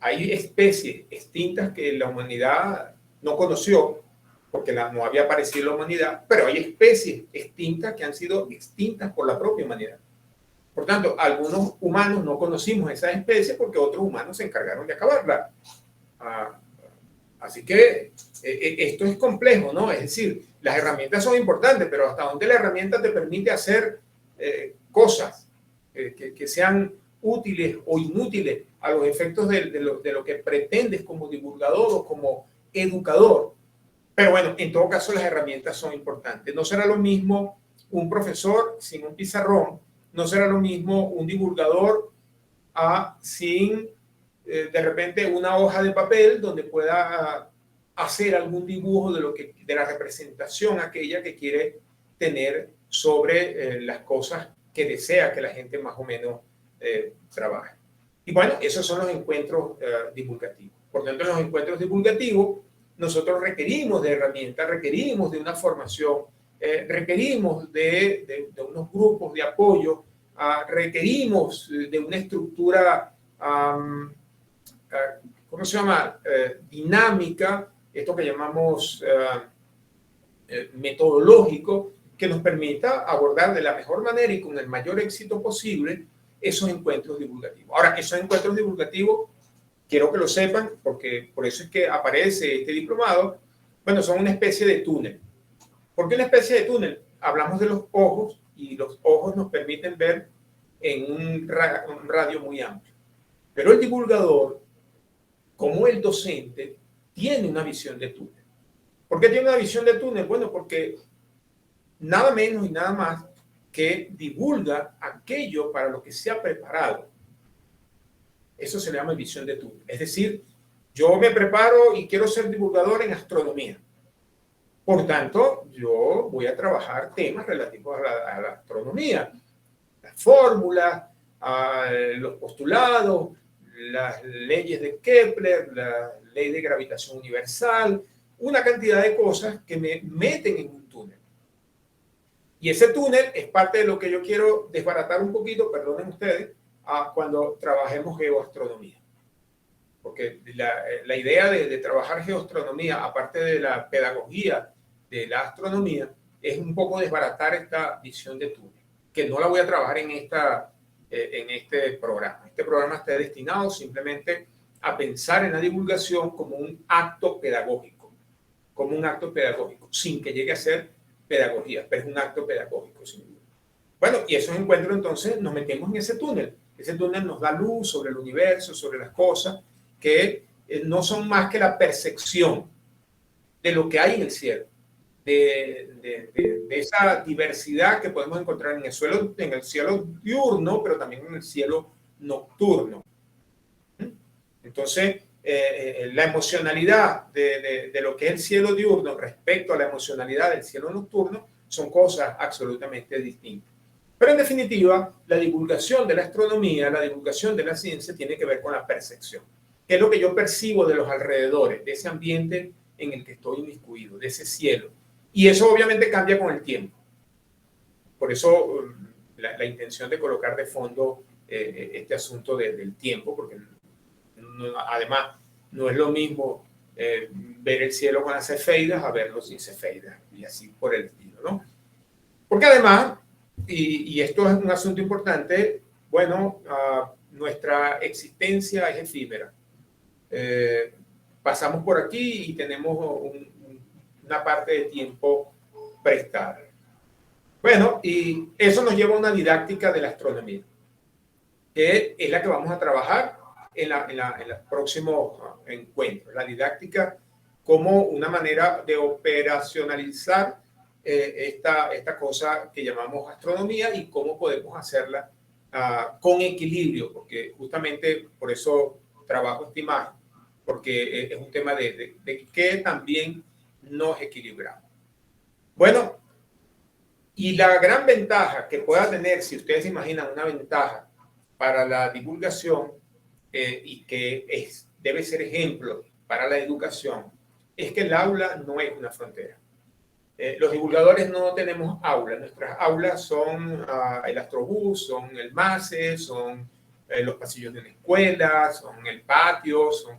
B: Hay especies extintas que la humanidad no conoció porque no había aparecido la humanidad, pero hay especies extintas que han sido extintas por la propia humanidad. Por tanto, algunos humanos no conocimos esas especies porque otros humanos se encargaron de acabarla. Así que esto es complejo, ¿no? Es decir, las herramientas son importantes, pero hasta dónde la herramienta te permite hacer cosas que sean útiles o inútiles a los efectos de lo que pretendes como divulgador o como educador. Pero bueno, en todo caso las herramientas son importantes. No será lo mismo un profesor sin un pizarrón, no será lo mismo un divulgador sin de repente una hoja de papel donde pueda hacer algún dibujo de la representación aquella que quiere tener sobre las cosas que desea que la gente más o menos trabaje. Y bueno, esos son los encuentros divulgativos. Por tanto, en los encuentros divulgativos nosotros requerimos de herramientas, requerimos de una formación, requerimos de unos grupos de apoyo, requerimos de una estructura ¿cómo se llama? Dinámica, esto que llamamos metodológico, que nos permita abordar de la mejor manera y con el mayor éxito posible esos encuentros divulgativos. Ahora, esos encuentros divulgativos, quiero que lo sepan, porque por eso es que aparece este diplomado, bueno, son una especie de túnel. ¿Por qué una especie de túnel? Hablamos de los ojos y los ojos nos permiten ver en un radio muy amplio. Pero el divulgador, como el docente, tiene una visión de túnel. ¿Por qué tiene una visión de túnel? Bueno, porque nada menos y nada más que divulga aquello para lo que se ha preparado. Eso se le llama visión de túnel. Es decir, yo me preparo y quiero ser divulgador en astronomía. Por tanto, yo voy a trabajar temas relativos a la astronomía, las fórmulas, los postulados, las leyes de Kepler, la ley de gravitación universal, una cantidad de cosas que me meten en un túnel. Y ese túnel es parte de lo que yo quiero desbaratar un poquito, perdonen ustedes, cuando trabajemos geoastronomía. Porque la idea de trabajar geoastronomía, aparte de la pedagogía de la astronomía, es un poco desbaratar esta visión de túnel, que no la voy a trabajar en este programa. Este programa está destinado simplemente a pensar en la divulgación como un acto pedagógico, sin que llegue a ser pedagogía, pero es un acto pedagógico, sin duda. Bueno, y esos encuentros entonces nos metemos en ese túnel. Ese túnel nos da luz sobre el universo, sobre las cosas que no son más que la percepción de lo que hay en el cielo, de esa diversidad que podemos encontrar en el cielo diurno, pero también en el cielo nocturno. Entonces, la emocionalidad de lo que es el cielo diurno respecto a la emocionalidad del cielo nocturno son cosas absolutamente distintas. Pero en definitiva, la divulgación de la astronomía, la divulgación de la ciencia tiene que ver con la percepción. ¿Qué es lo que yo percibo de los alrededores, de ese ambiente en el que estoy inmiscuido, de ese cielo? Y eso obviamente cambia con el tiempo. Por eso la intención de colocar de fondo este asunto del tiempo, porque además no es lo mismo ver el cielo con las cefeidas a verlo sin cefeidas y así por el estilo, ¿no? Porque además, y esto es un asunto importante, bueno, nuestra existencia es efímera. Pasamos por aquí y tenemos una parte de tiempo prestada. Bueno, y eso nos lleva a una didáctica de la astronomía, que es la que vamos a trabajar en los próximos encuentros. La didáctica como una manera de operacionalizar esta cosa que llamamos astronomía y cómo podemos hacerla con equilibrio, porque justamente por eso trabajo esta imagen, porque es un tema de que también nos equilibramos. Bueno, y la gran ventaja que pueda tener, si ustedes se imaginan una ventaja para la divulgación y que debe ser ejemplo para la educación, es que el aula no es una frontera. Los divulgadores no tenemos aulas. Nuestras aulas son el astrobús, son el MASE, son los pasillos de una escuela, son el patio, son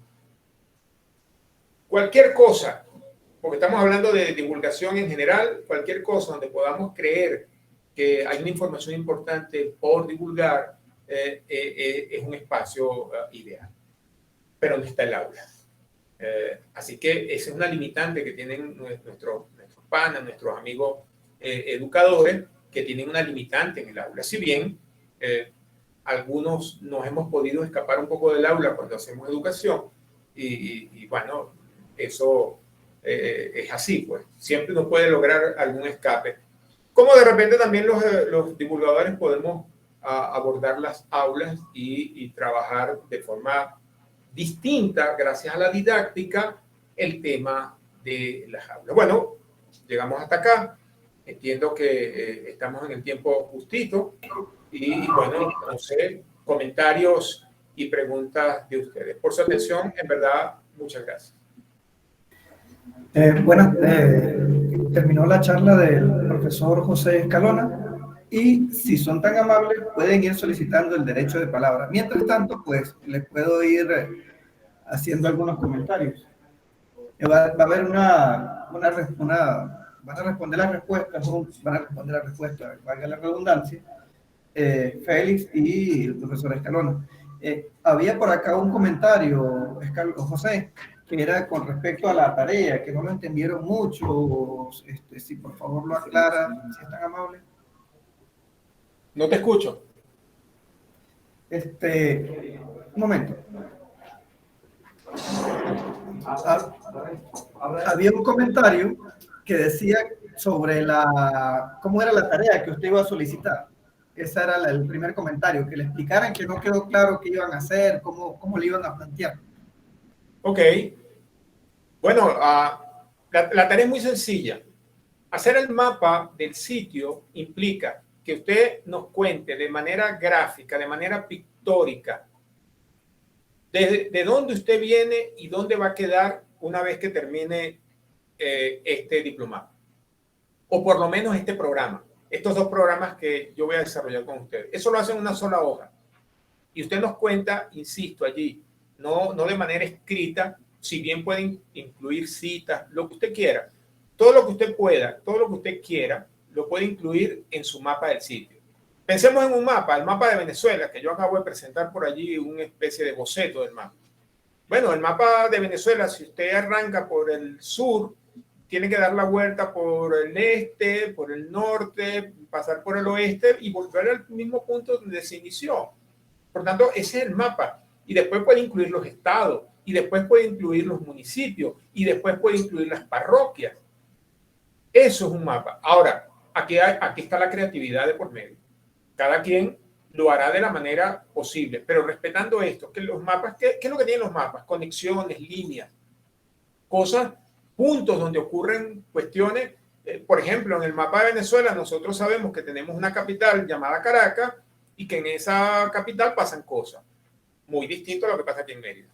B: cualquier cosa, porque estamos hablando de divulgación en general, cualquier cosa donde podamos creer que hay una información importante por divulgar es un espacio ideal. Pero no está el aula. Así que esa es una limitante que tienen nuestros panas, nuestros amigos educadores, que tienen una limitante en el aula. Si bien algunos nos hemos podido escapar un poco del aula cuando hacemos educación, y bueno, eso es así, pues siempre uno puede lograr algún escape. Como de repente también los divulgadores podemos abordar las aulas y trabajar de forma distinta, gracias a la didáctica, el tema de las aulas. Bueno, llegamos hasta acá. Entiendo que estamos en el tiempo justito y bueno, no sé, comentarios y preguntas de ustedes. Por su atención, en verdad, muchas gracias.
D: Bueno, terminó la charla del profesor José Escalona y si son tan amables pueden ir solicitando el derecho de palabra. Mientras tanto, pues les puedo ir haciendo algunos comentarios. Va a haber van a responder las respuestas, valga la redundancia, Félix y el profesor Escalona. Había por acá un comentario, José, que era con respecto a la tarea, que no lo entendieron mucho. Si por favor lo aclara, si es tan amable.
B: No te escucho.
D: Un momento. Había un comentario que decía sobre cómo era la tarea que usted iba a solicitar. Ese era el primer comentario, que le explicaran, que no quedó claro qué iban a hacer, cómo le iban a plantear.
B: Ok. Bueno, la tarea es muy sencilla. Hacer el mapa del sitio implica que usted nos cuente de manera gráfica, de manera pictórica, de dónde usted viene y dónde va a quedar una vez que termine este diplomado. O por lo menos este programa. Estos dos programas que yo voy a desarrollar con ustedes. Eso lo hacen en una sola hoja. Y usted nos cuenta, insisto, allí, no de manera escrita, si bien pueden incluir citas, lo que usted quiera. Todo lo que usted pueda, todo lo que usted quiera, lo puede incluir en su mapa del sitio. Pensemos en un mapa, el mapa de Venezuela, que yo acabo de presentar por allí, una especie de boceto del mapa. Bueno, el mapa de Venezuela, si usted arranca por el sur, tiene que dar la vuelta por el este, por el norte, pasar por el oeste y volver al mismo punto donde se inició. Por tanto, ese es el mapa. Y después puede incluir los estados, y después puede incluir los municipios, y después puede incluir las parroquias. Eso es un mapa. Ahora, aquí está la creatividad de por medio. Cada quien lo hará de la manera posible, pero respetando esto, que los mapas, ¿qué es lo que tienen los mapas? Conexiones, líneas, cosas, puntos donde ocurren cuestiones. Por ejemplo, en el mapa de Venezuela nosotros sabemos que tenemos una capital llamada Caracas y que en esa capital pasan cosas muy distintas a lo que pasa aquí en Mérida.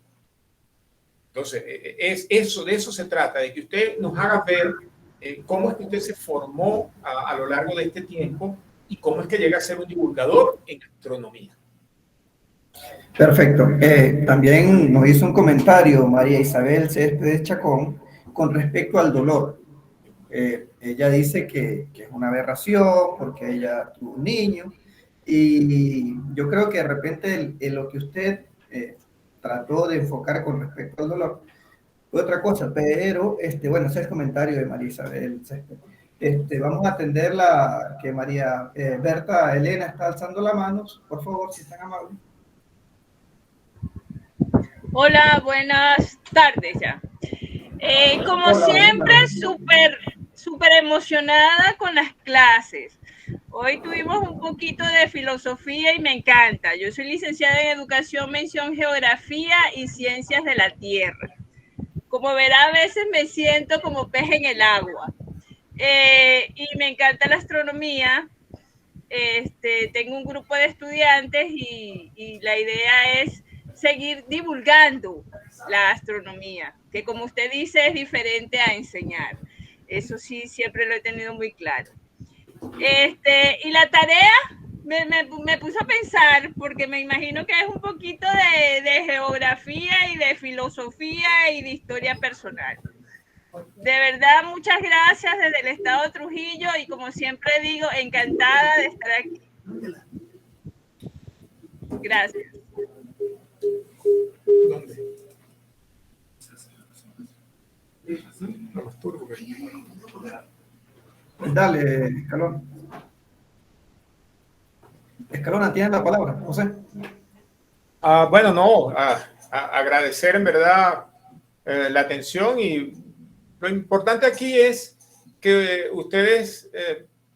B: Entonces, de eso se trata, de que usted nos haga ver cómo es que usted se formó a lo largo de este tiempo y cómo es que llega a ser un divulgador en astronomía.
D: Perfecto. También nos hizo un comentario María Isabel Céspedes Chacón con respecto al dolor. Ella dice que es una aberración porque ella tuvo un niño y yo creo que de repente lo que usted trató de enfocar con respecto al dolor fue otra cosa, pero bueno, ese es el comentario de María Isabel Céspedes. Vamos a atender que María Berta Elena está alzando la mano, por favor, si están amables.
F: Hola, buenas tardes ya. Como
D: Hola,
F: siempre,
D: buenas.
F: súper emocionada con las clases. Hoy tuvimos un poquito de filosofía y me encanta. Yo soy licenciada en Educación, Mención Geografía y Ciencias de la Tierra. Como verá, a veces me siento como pez en el agua. Y me encanta la astronomía. Tengo un grupo de estudiantes y la idea es seguir divulgando la astronomía, que como usted dice es diferente a enseñar. Eso sí, siempre lo he tenido muy claro. Y la tarea me puso a pensar, porque me imagino que es un poquito de geografía y de filosofía y de historia personal. De verdad, muchas gracias desde el estado de Trujillo y como siempre digo, encantada de estar aquí. Gracias.
B: ¿Dónde?
D: Dale, Escalona. Escalona, tiene la palabra, José.
B: Bueno, no, agradecer en verdad la atención y lo importante aquí es que ustedes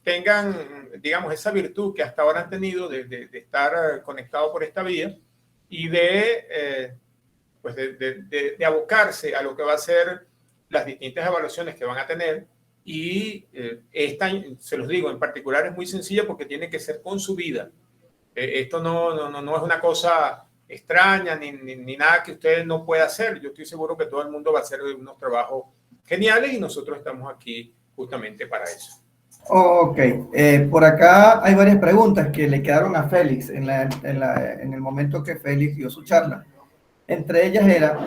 B: tengan, digamos, esa virtud que hasta ahora han tenido de estar conectados por esta vía y de abocarse a lo que va a ser las distintas evaluaciones que van a tener. Y esta, se los digo, en particular es muy sencilla porque tiene que ser con su vida. Esto no es una cosa extraña ni nada que usted no pueda hacer. Yo estoy seguro que todo el mundo va a hacer unos trabajos geniales y nosotros estamos aquí justamente para eso.
D: Ok, por acá hay varias preguntas que le quedaron a Félix en el momento que Félix dio su charla. Entre ellas era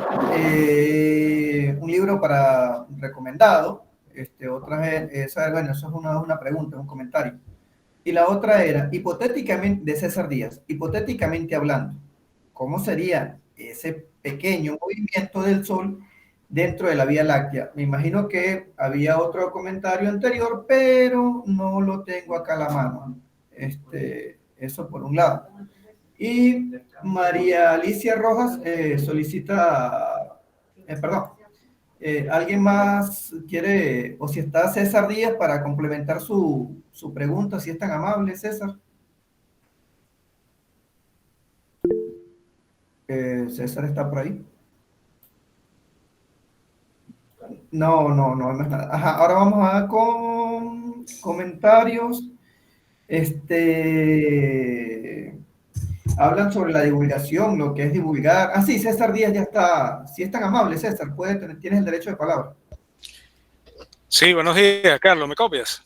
D: un libro para recomendado, bueno, eso es una pregunta, un comentario. Y la otra era, hipotéticamente, de César Díaz, hipotéticamente hablando, ¿cómo sería ese pequeño movimiento del Sol dentro de la Vía Láctea? Me imagino que había otro comentario anterior, pero no lo tengo acá a la mano. Eso por un lado. Y María Alicia Rojas solicita, perdón, ¿alguien más quiere, o si está César Díaz para complementar su pregunta, si es tan amable, César? César está por ahí. No es nada. Ajá, ahora vamos con comentarios. Hablan sobre la divulgación, lo que es divulgar. Ah, sí, César Díaz ya está. Si es tan amable, César, tienes el derecho de palabra.
G: Sí, buenos días, Carlos, ¿me copias?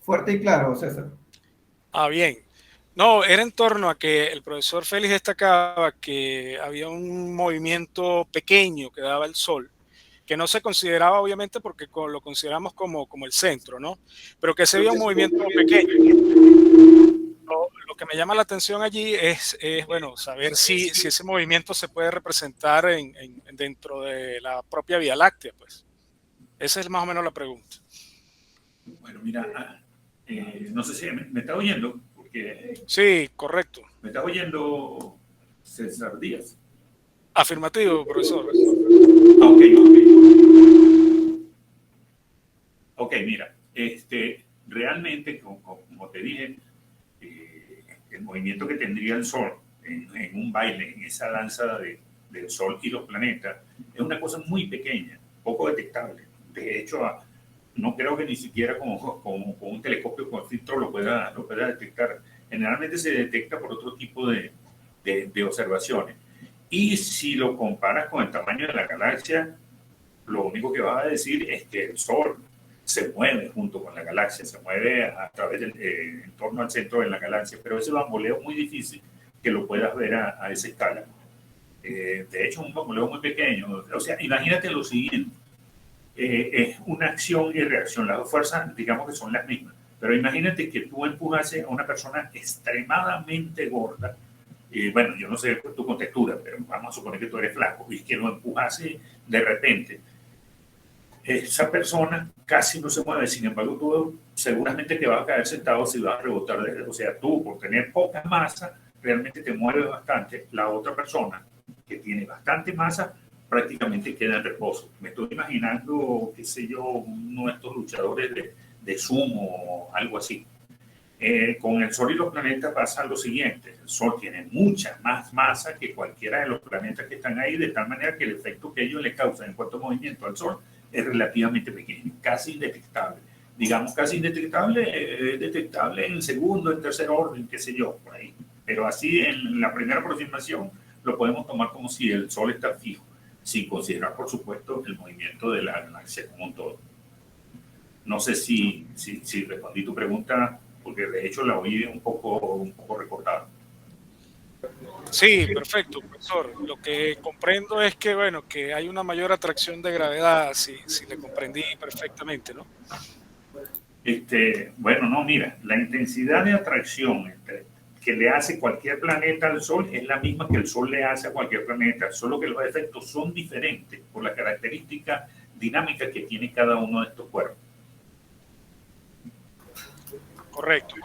D: Fuerte y claro, César.
G: Bien. No, era en torno a que el profesor Félix destacaba que había un movimiento pequeño que daba el Sol, que no se consideraba obviamente porque lo consideramos como el centro, ¿no? Pero que se veía un movimiento pequeño. Lo que me llama la atención allí es bueno, saber si ese movimiento se puede representar dentro de la propia Vía Láctea, pues. Esa es más o menos la pregunta.
H: Bueno, mira, no sé si me está oyendo, porque...
G: Sí, correcto.
H: ¿Me está oyendo César Díaz?
G: Afirmativo, profesor.
H: Ok. Ok, mira, realmente, como te dije, el movimiento que tendría el Sol en un baile, en esa danza del Sol y los planetas, es una cosa muy pequeña, poco detectable. De hecho, no creo que ni siquiera con un telescopio con filtro lo pueda detectar. Generalmente se detecta por otro tipo de observaciones. Y si lo comparas con el tamaño de la galaxia, lo único que vas a decir es que el Sol se mueve junto con la galaxia, se mueve a través en torno al centro de la galaxia, pero ese bamboleo es muy difícil que lo puedas ver a esa escala. De hecho, un bamboleo muy pequeño. O sea, imagínate lo siguiente. Es una acción y reacción. Las dos fuerzas, digamos que son las mismas. Pero imagínate que tú empujase a una persona extremadamente gorda. Bueno, yo no sé tu contextura, pero vamos a suponer que tú eres flaco y que lo empujase de repente. Esa persona casi no se mueve, sin embargo, tú seguramente que vas a caer sentado si vas a rebotar. O sea, tú, por tener poca masa, realmente te mueves bastante. La otra persona, que tiene bastante masa, prácticamente queda en reposo. Me estoy imaginando, qué sé yo, uno de estos luchadores de sumo o algo así. Con el Sol y los planetas pasa lo siguiente. El Sol tiene mucha más masa que cualquiera de los planetas que están ahí, de tal manera que el efecto que ellos le causan en cuanto a movimiento al Sol es relativamente pequeño, casi indetectable. Digamos casi indetectable, detectable en segundo, en tercer orden, qué sé yo, por ahí. Pero así en la primera aproximación lo podemos tomar como si el Sol está fijo, sin considerar, por supuesto, el movimiento de la galaxia como un todo. No sé si respondí tu pregunta, porque de hecho la oí un poco recortada.
G: Sí, perfecto, profesor. Lo que comprendo es que, bueno, que hay una mayor atracción de gravedad, si le comprendí perfectamente, ¿no?
H: Bueno, no, mira, la intensidad de atracción que le hace cualquier planeta al Sol es la misma que el Sol le hace a cualquier planeta, solo que los efectos son diferentes por la característica dinámica que tiene cada uno de estos cuerpos.
G: Correcto.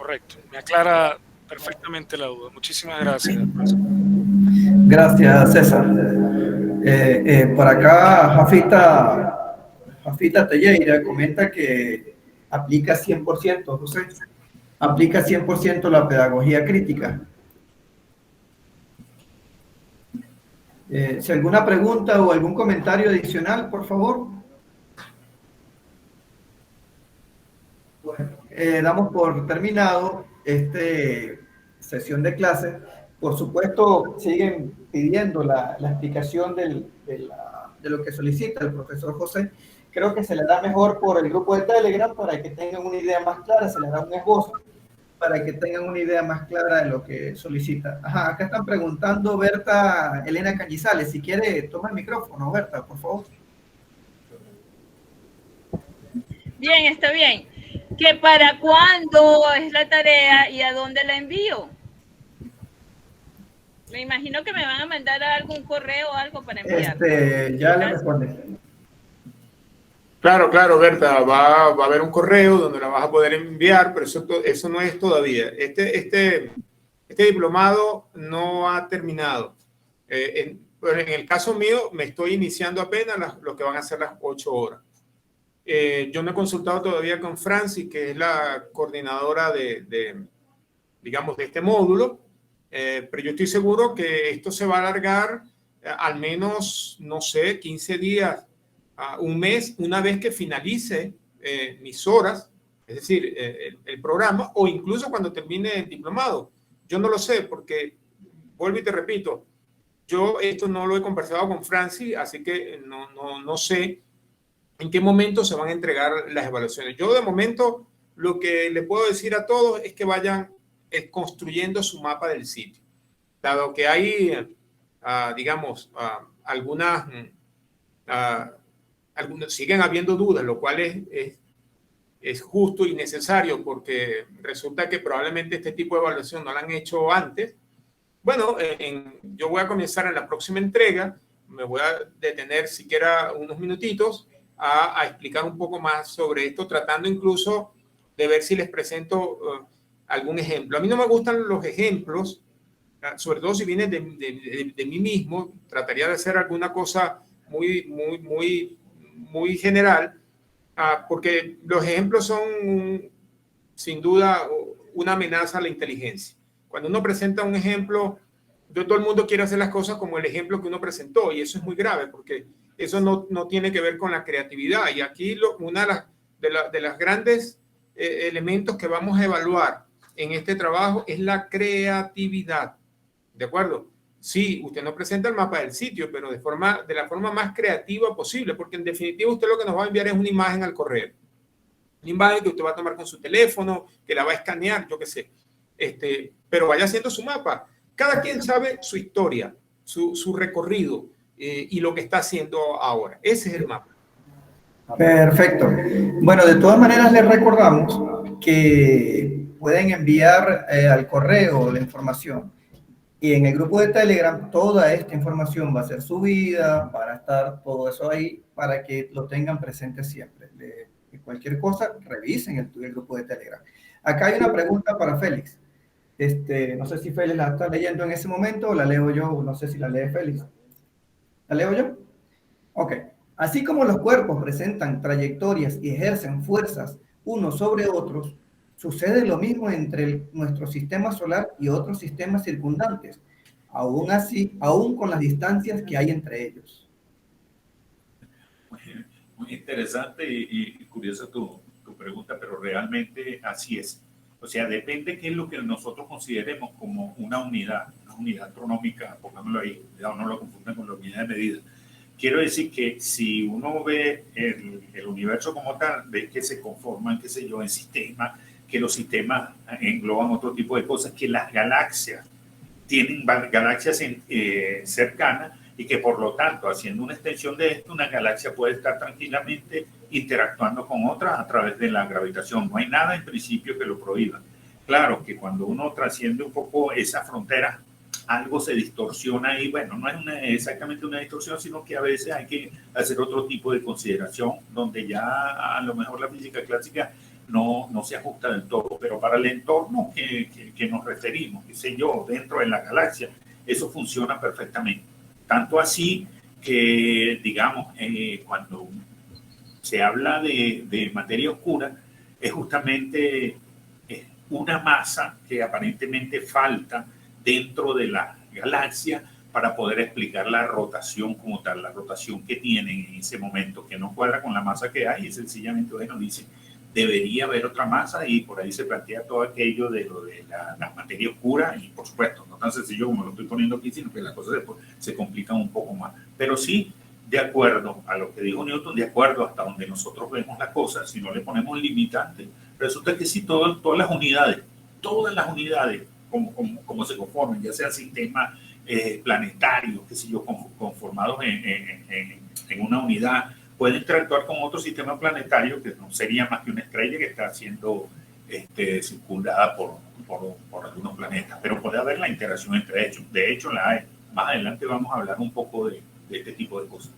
G: Me aclara perfectamente la duda. Muchísimas gracias.
D: Gracias, César. Por acá, Jafita Telleira comenta que aplica 100%, José, aplica 100% la pedagogía crítica. Si alguna pregunta o algún comentario adicional, por favor. Bueno, damos por terminado esta sesión de clase. Por supuesto, siguen pidiendo la explicación de lo que solicita el profesor José. Creo que se le da mejor por el grupo de Telegram para que tengan una idea más clara, se le da un esbozo para que tengan una idea más clara de lo que solicita. Ajá, acá están preguntando Berta Elena Cañizales. Si quiere, toma el micrófono, Berta, por favor.
F: Bien, está bien. ¿Que para cuándo es la tarea y a dónde la envío? Me imagino que me van a mandar algún correo o algo para enviar.
D: Ya le responde.
B: Claro, Berta, va a haber un correo donde la vas a poder enviar, pero eso no es todavía. Este diplomado no ha terminado. En el caso mío, me estoy iniciando apenas lo que van a ser las 8 horas. Yo no he consultado todavía con Francis, que es la coordinadora digamos, de este módulo, pero yo estoy seguro que esto se va a alargar al menos, no sé, 15 días, un mes, una vez que finalice mis horas, es decir, el programa, o incluso cuando termine el diplomado. Yo no lo sé, porque, vuelvo y te repito, yo esto no lo he conversado con Francis, así que no sé en qué momento se van a entregar las evaluaciones. Yo de momento lo que le puedo decir a todos es que vayan construyendo su mapa del sitio. Dado que hay, digamos, algunas siguen habiendo dudas, lo cual es justo y necesario porque resulta que probablemente este tipo de evaluación no la han hecho antes. Bueno, yo voy a comenzar en la próxima entrega, me voy a detener siquiera unos minutitos a explicar un poco más sobre esto, tratando incluso de ver si les presento algún ejemplo. A mí no me gustan los ejemplos, sobre todo si vienen de mí mismo. Trataría de hacer alguna cosa muy general, porque los ejemplos son sin duda una amenaza a la inteligencia. Cuando uno presenta un ejemplo, todo el mundo quiere hacer las cosas como el ejemplo que uno presentó, y eso es muy grave porque eso no tiene que ver con la creatividad. Y aquí una de las grandes elementos que vamos a evaluar en este trabajo es la creatividad. ¿De acuerdo? Sí, usted nos presenta el mapa del sitio, pero de la forma más creativa posible, porque en definitiva usted lo que nos va a enviar es una imagen al correo. Una imagen que usted va a tomar con su teléfono, que la va a escanear, yo qué sé. Pero vaya haciendo su mapa. Cada quien sabe su historia, su recorrido y lo que está haciendo ahora. Ese es el mapa.
D: Perfecto. Bueno, de todas maneras les recordamos que pueden enviar al correo la información. Y en el grupo de Telegram toda esta información va a ser subida, va a estar todo eso ahí para que lo tengan presente siempre. De cualquier cosa, revisen el grupo de Telegram. Acá hay una pregunta para Félix. No sé si Félix la está leyendo en ese momento o la leo yo, no sé si la lee Félix. ¿La leo yo? Ok. Así como los cuerpos presentan trayectorias y ejercen fuerzas unos sobre otros, sucede lo mismo entre nuestro sistema solar y otros sistemas circundantes, aún así, aún con las distancias que hay entre ellos.
H: Muy interesante y curiosa tu pregunta, pero realmente así es. O sea, depende qué es lo que nosotros consideremos como una unidad astronómica, pongámoslo ahí, no lo confundan con la unidad de medida. Quiero decir que si uno ve el universo como tal, ve que se conforman, qué sé yo, en sistemas, que los sistemas engloban otro tipo de cosas, que las galaxias tienen galaxias cercanas y que por lo tanto, haciendo una extensión de esto, una galaxia puede estar tranquilamente interactuando con otra a través de la gravitación. No hay nada en principio que lo prohíba. Claro que cuando uno trasciende un poco esa frontera, algo se distorsiona y bueno, no es exactamente una distorsión, sino que a veces hay que hacer otro tipo de consideración donde ya a lo mejor la física clásica no se ajusta del todo, pero para el entorno que nos referimos, qué sé yo, dentro de la galaxia, eso funciona perfectamente. Tanto así que, digamos, cuando se habla de materia oscura, es justamente una masa que aparentemente falta dentro de la galaxia para poder explicar la rotación como tal, la rotación que tienen en ese momento, que no cuadra con la masa que hay, y sencillamente, bueno, dice, debería haber otra masa, y por ahí se plantea todo aquello de lo de la materia oscura, y por supuesto, no tan sencillo como lo estoy poniendo aquí, sino que las cosas después se complican un poco más. Pero sí, de acuerdo a lo que dijo Newton, de acuerdo hasta donde nosotros vemos las cosas, si no le ponemos limitantes, resulta que sí, todas las unidades, como se conforman, ya sean sistemas planetarios, qué sé yo, conformados en una unidad, pueden interactuar con otro sistema planetario que no sería más que una estrella que está siendo circundada por algunos planetas, pero puede haber la interacción entre ellos. De hecho, la hay. Más adelante vamos a hablar un poco de este tipo de cosas.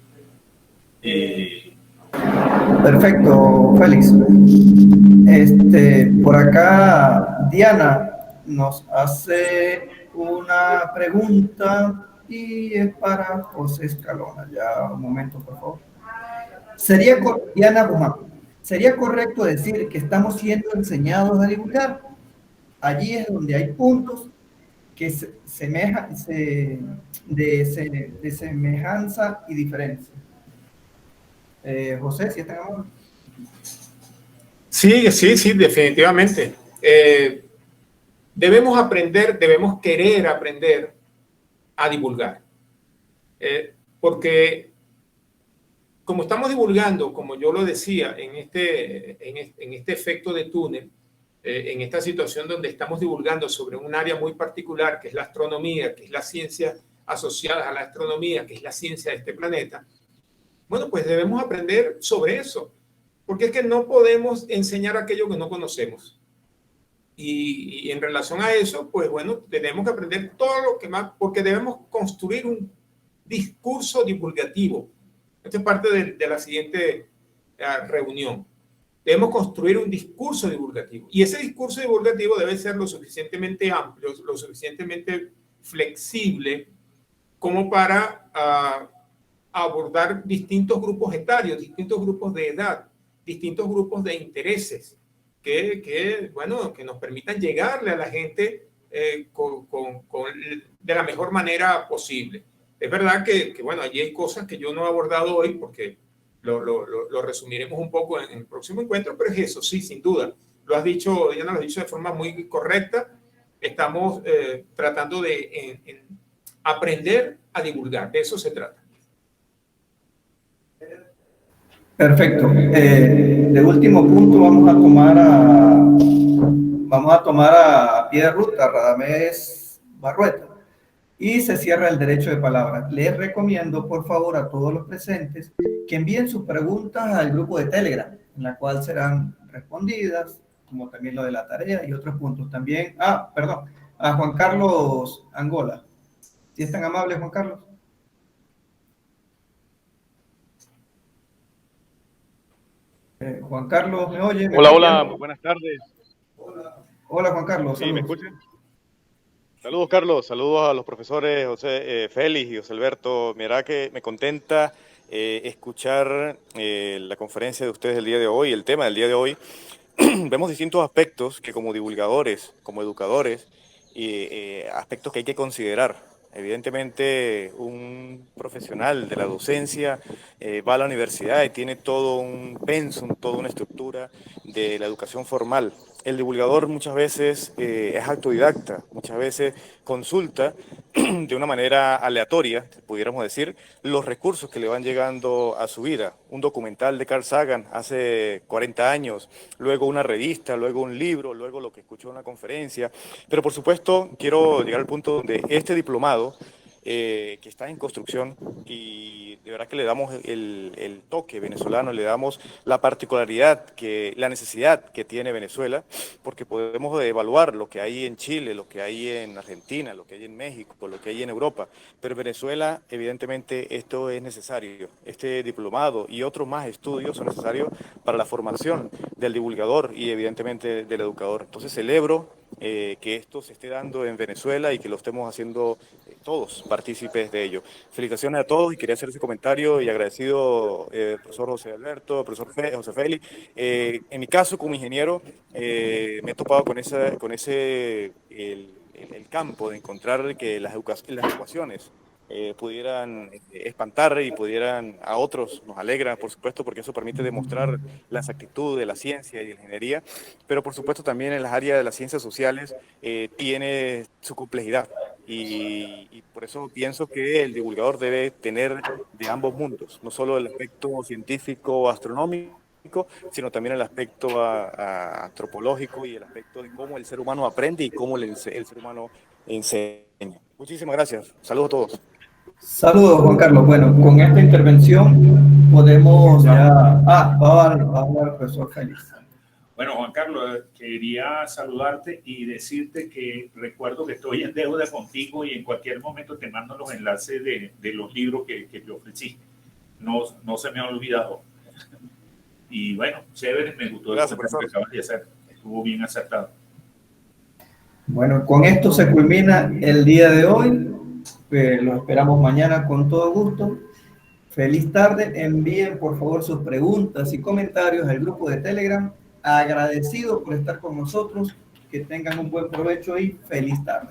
D: Perfecto, Félix. Por acá, Diana nos hace una pregunta y es para José Escalona. Ya, un momento, por favor. Diana Guzmán, ¿sería correcto decir que estamos siendo enseñados a dibujar? Allí es donde hay puntos que de semejanza y diferencia. José, ¿sí están hablando?
B: Sí, definitivamente. Debemos querer aprender a divulgar. Porque como estamos divulgando, como yo lo decía, en este efecto de túnel, en esta situación donde estamos divulgando sobre un área muy particular, que es la astronomía, que es la ciencia asociada a la astronomía, que es la ciencia de este planeta, bueno, pues debemos aprender sobre eso, porque es que no podemos enseñar aquello que no conocemos. Y en relación a eso, pues bueno, tenemos que aprender todo lo que más, porque debemos construir un discurso divulgativo. Esta es parte de la siguiente reunión. Debemos construir un discurso divulgativo. Y ese discurso divulgativo debe ser lo suficientemente amplio, lo suficientemente flexible como para abordar distintos grupos etarios, distintos grupos de edad, distintos grupos de intereses que nos permitan llegarle a la gente de la mejor manera posible. Es verdad que bueno, allí hay cosas que yo no he abordado hoy porque lo resumiremos un poco en el próximo encuentro, pero es eso, sí, sin duda. Lo has dicho, Diana, lo has dicho de forma muy correcta. Estamos tratando de aprender a divulgar. De eso se trata.
D: Perfecto. De último punto vamos a tomar a pie de ruta a Radamés Barrueta y se cierra el derecho de palabra. Les recomiendo, por favor, a todos los presentes que envíen sus preguntas al grupo de Telegram, en la cual serán respondidas, como también lo de la tarea y otros puntos. También, a Juan Carlos Angola. ¿Sí es tan amable, Juan Carlos? Juan Carlos, ¿me oye?
I: Hola, buenas tardes.
D: Hola, Juan Carlos.
I: Sí, ¿me escuchan? Saludos, Carlos. Saludos a los profesores José Félix y José Alberto. Mira que me contenta escuchar la conferencia de ustedes el día de hoy, el tema del día de hoy. Vemos distintos aspectos que como divulgadores, como educadores, aspectos que hay que considerar. Evidentemente, un profesional de la docencia va a la universidad y tiene todo un pensum, toda una estructura de la educación formal. El divulgador muchas veces es autodidacta, muchas veces consulta de una manera aleatoria, pudiéramos decir, los recursos que le van llegando a su vida. Un documental de Carl Sagan hace 40 años, luego una revista, luego un libro, luego lo que escuchó en una conferencia. Pero por supuesto quiero llegar al punto donde este diplomado que está en construcción y de verdad que le damos el toque venezolano, le damos la particularidad, la necesidad que tiene Venezuela, porque podemos evaluar lo que hay en Chile, lo que hay en Argentina, lo que hay en México, lo que hay en Europa, pero en Venezuela evidentemente esto es necesario, este diplomado y otros más estudios son necesarios para la formación del divulgador y evidentemente del educador. Entonces celebro que esto se esté dando en Venezuela y que lo estemos haciendo todos partícipes de ello. Felicitaciones a todos y quería hacer ese comentario y agradecido profesor José Alberto, profesor José Félix. En mi caso como ingeniero me he topado con el campo de encontrar que las ecuaciones pudieran espantar y pudieran a otros, nos alegra por supuesto porque eso permite demostrar la exactitud de la ciencia y de la ingeniería, pero por supuesto también en las áreas de las ciencias sociales tiene su complejidad y por eso pienso que el divulgador debe tener de ambos mundos, no solo el aspecto científico o astronómico, sino también el aspecto antropológico y el aspecto de cómo el ser humano aprende y cómo el ser humano enseña. Muchísimas gracias. Saludos a todos.
D: Saludos, Juan Carlos. Bueno, con esta intervención podemos ya... va a hablar el profesor Félix.
H: Bueno, Juan Carlos, quería saludarte y decirte que recuerdo que estoy en deuda contigo y en cualquier momento te mando los enlaces de los libros que te ofrecí. No se me ha olvidado. Y bueno, chévere, me gustó
I: Gracias,
H: el que acabas de hacer. Estuvo bien acertado.
D: Bueno, con esto se culmina el día de hoy. Lo esperamos mañana con todo gusto. Feliz tarde. Envíen por favor sus preguntas y comentarios al grupo de Telegram. Agradecido por estar con nosotros. Que tengan un buen provecho y feliz tarde.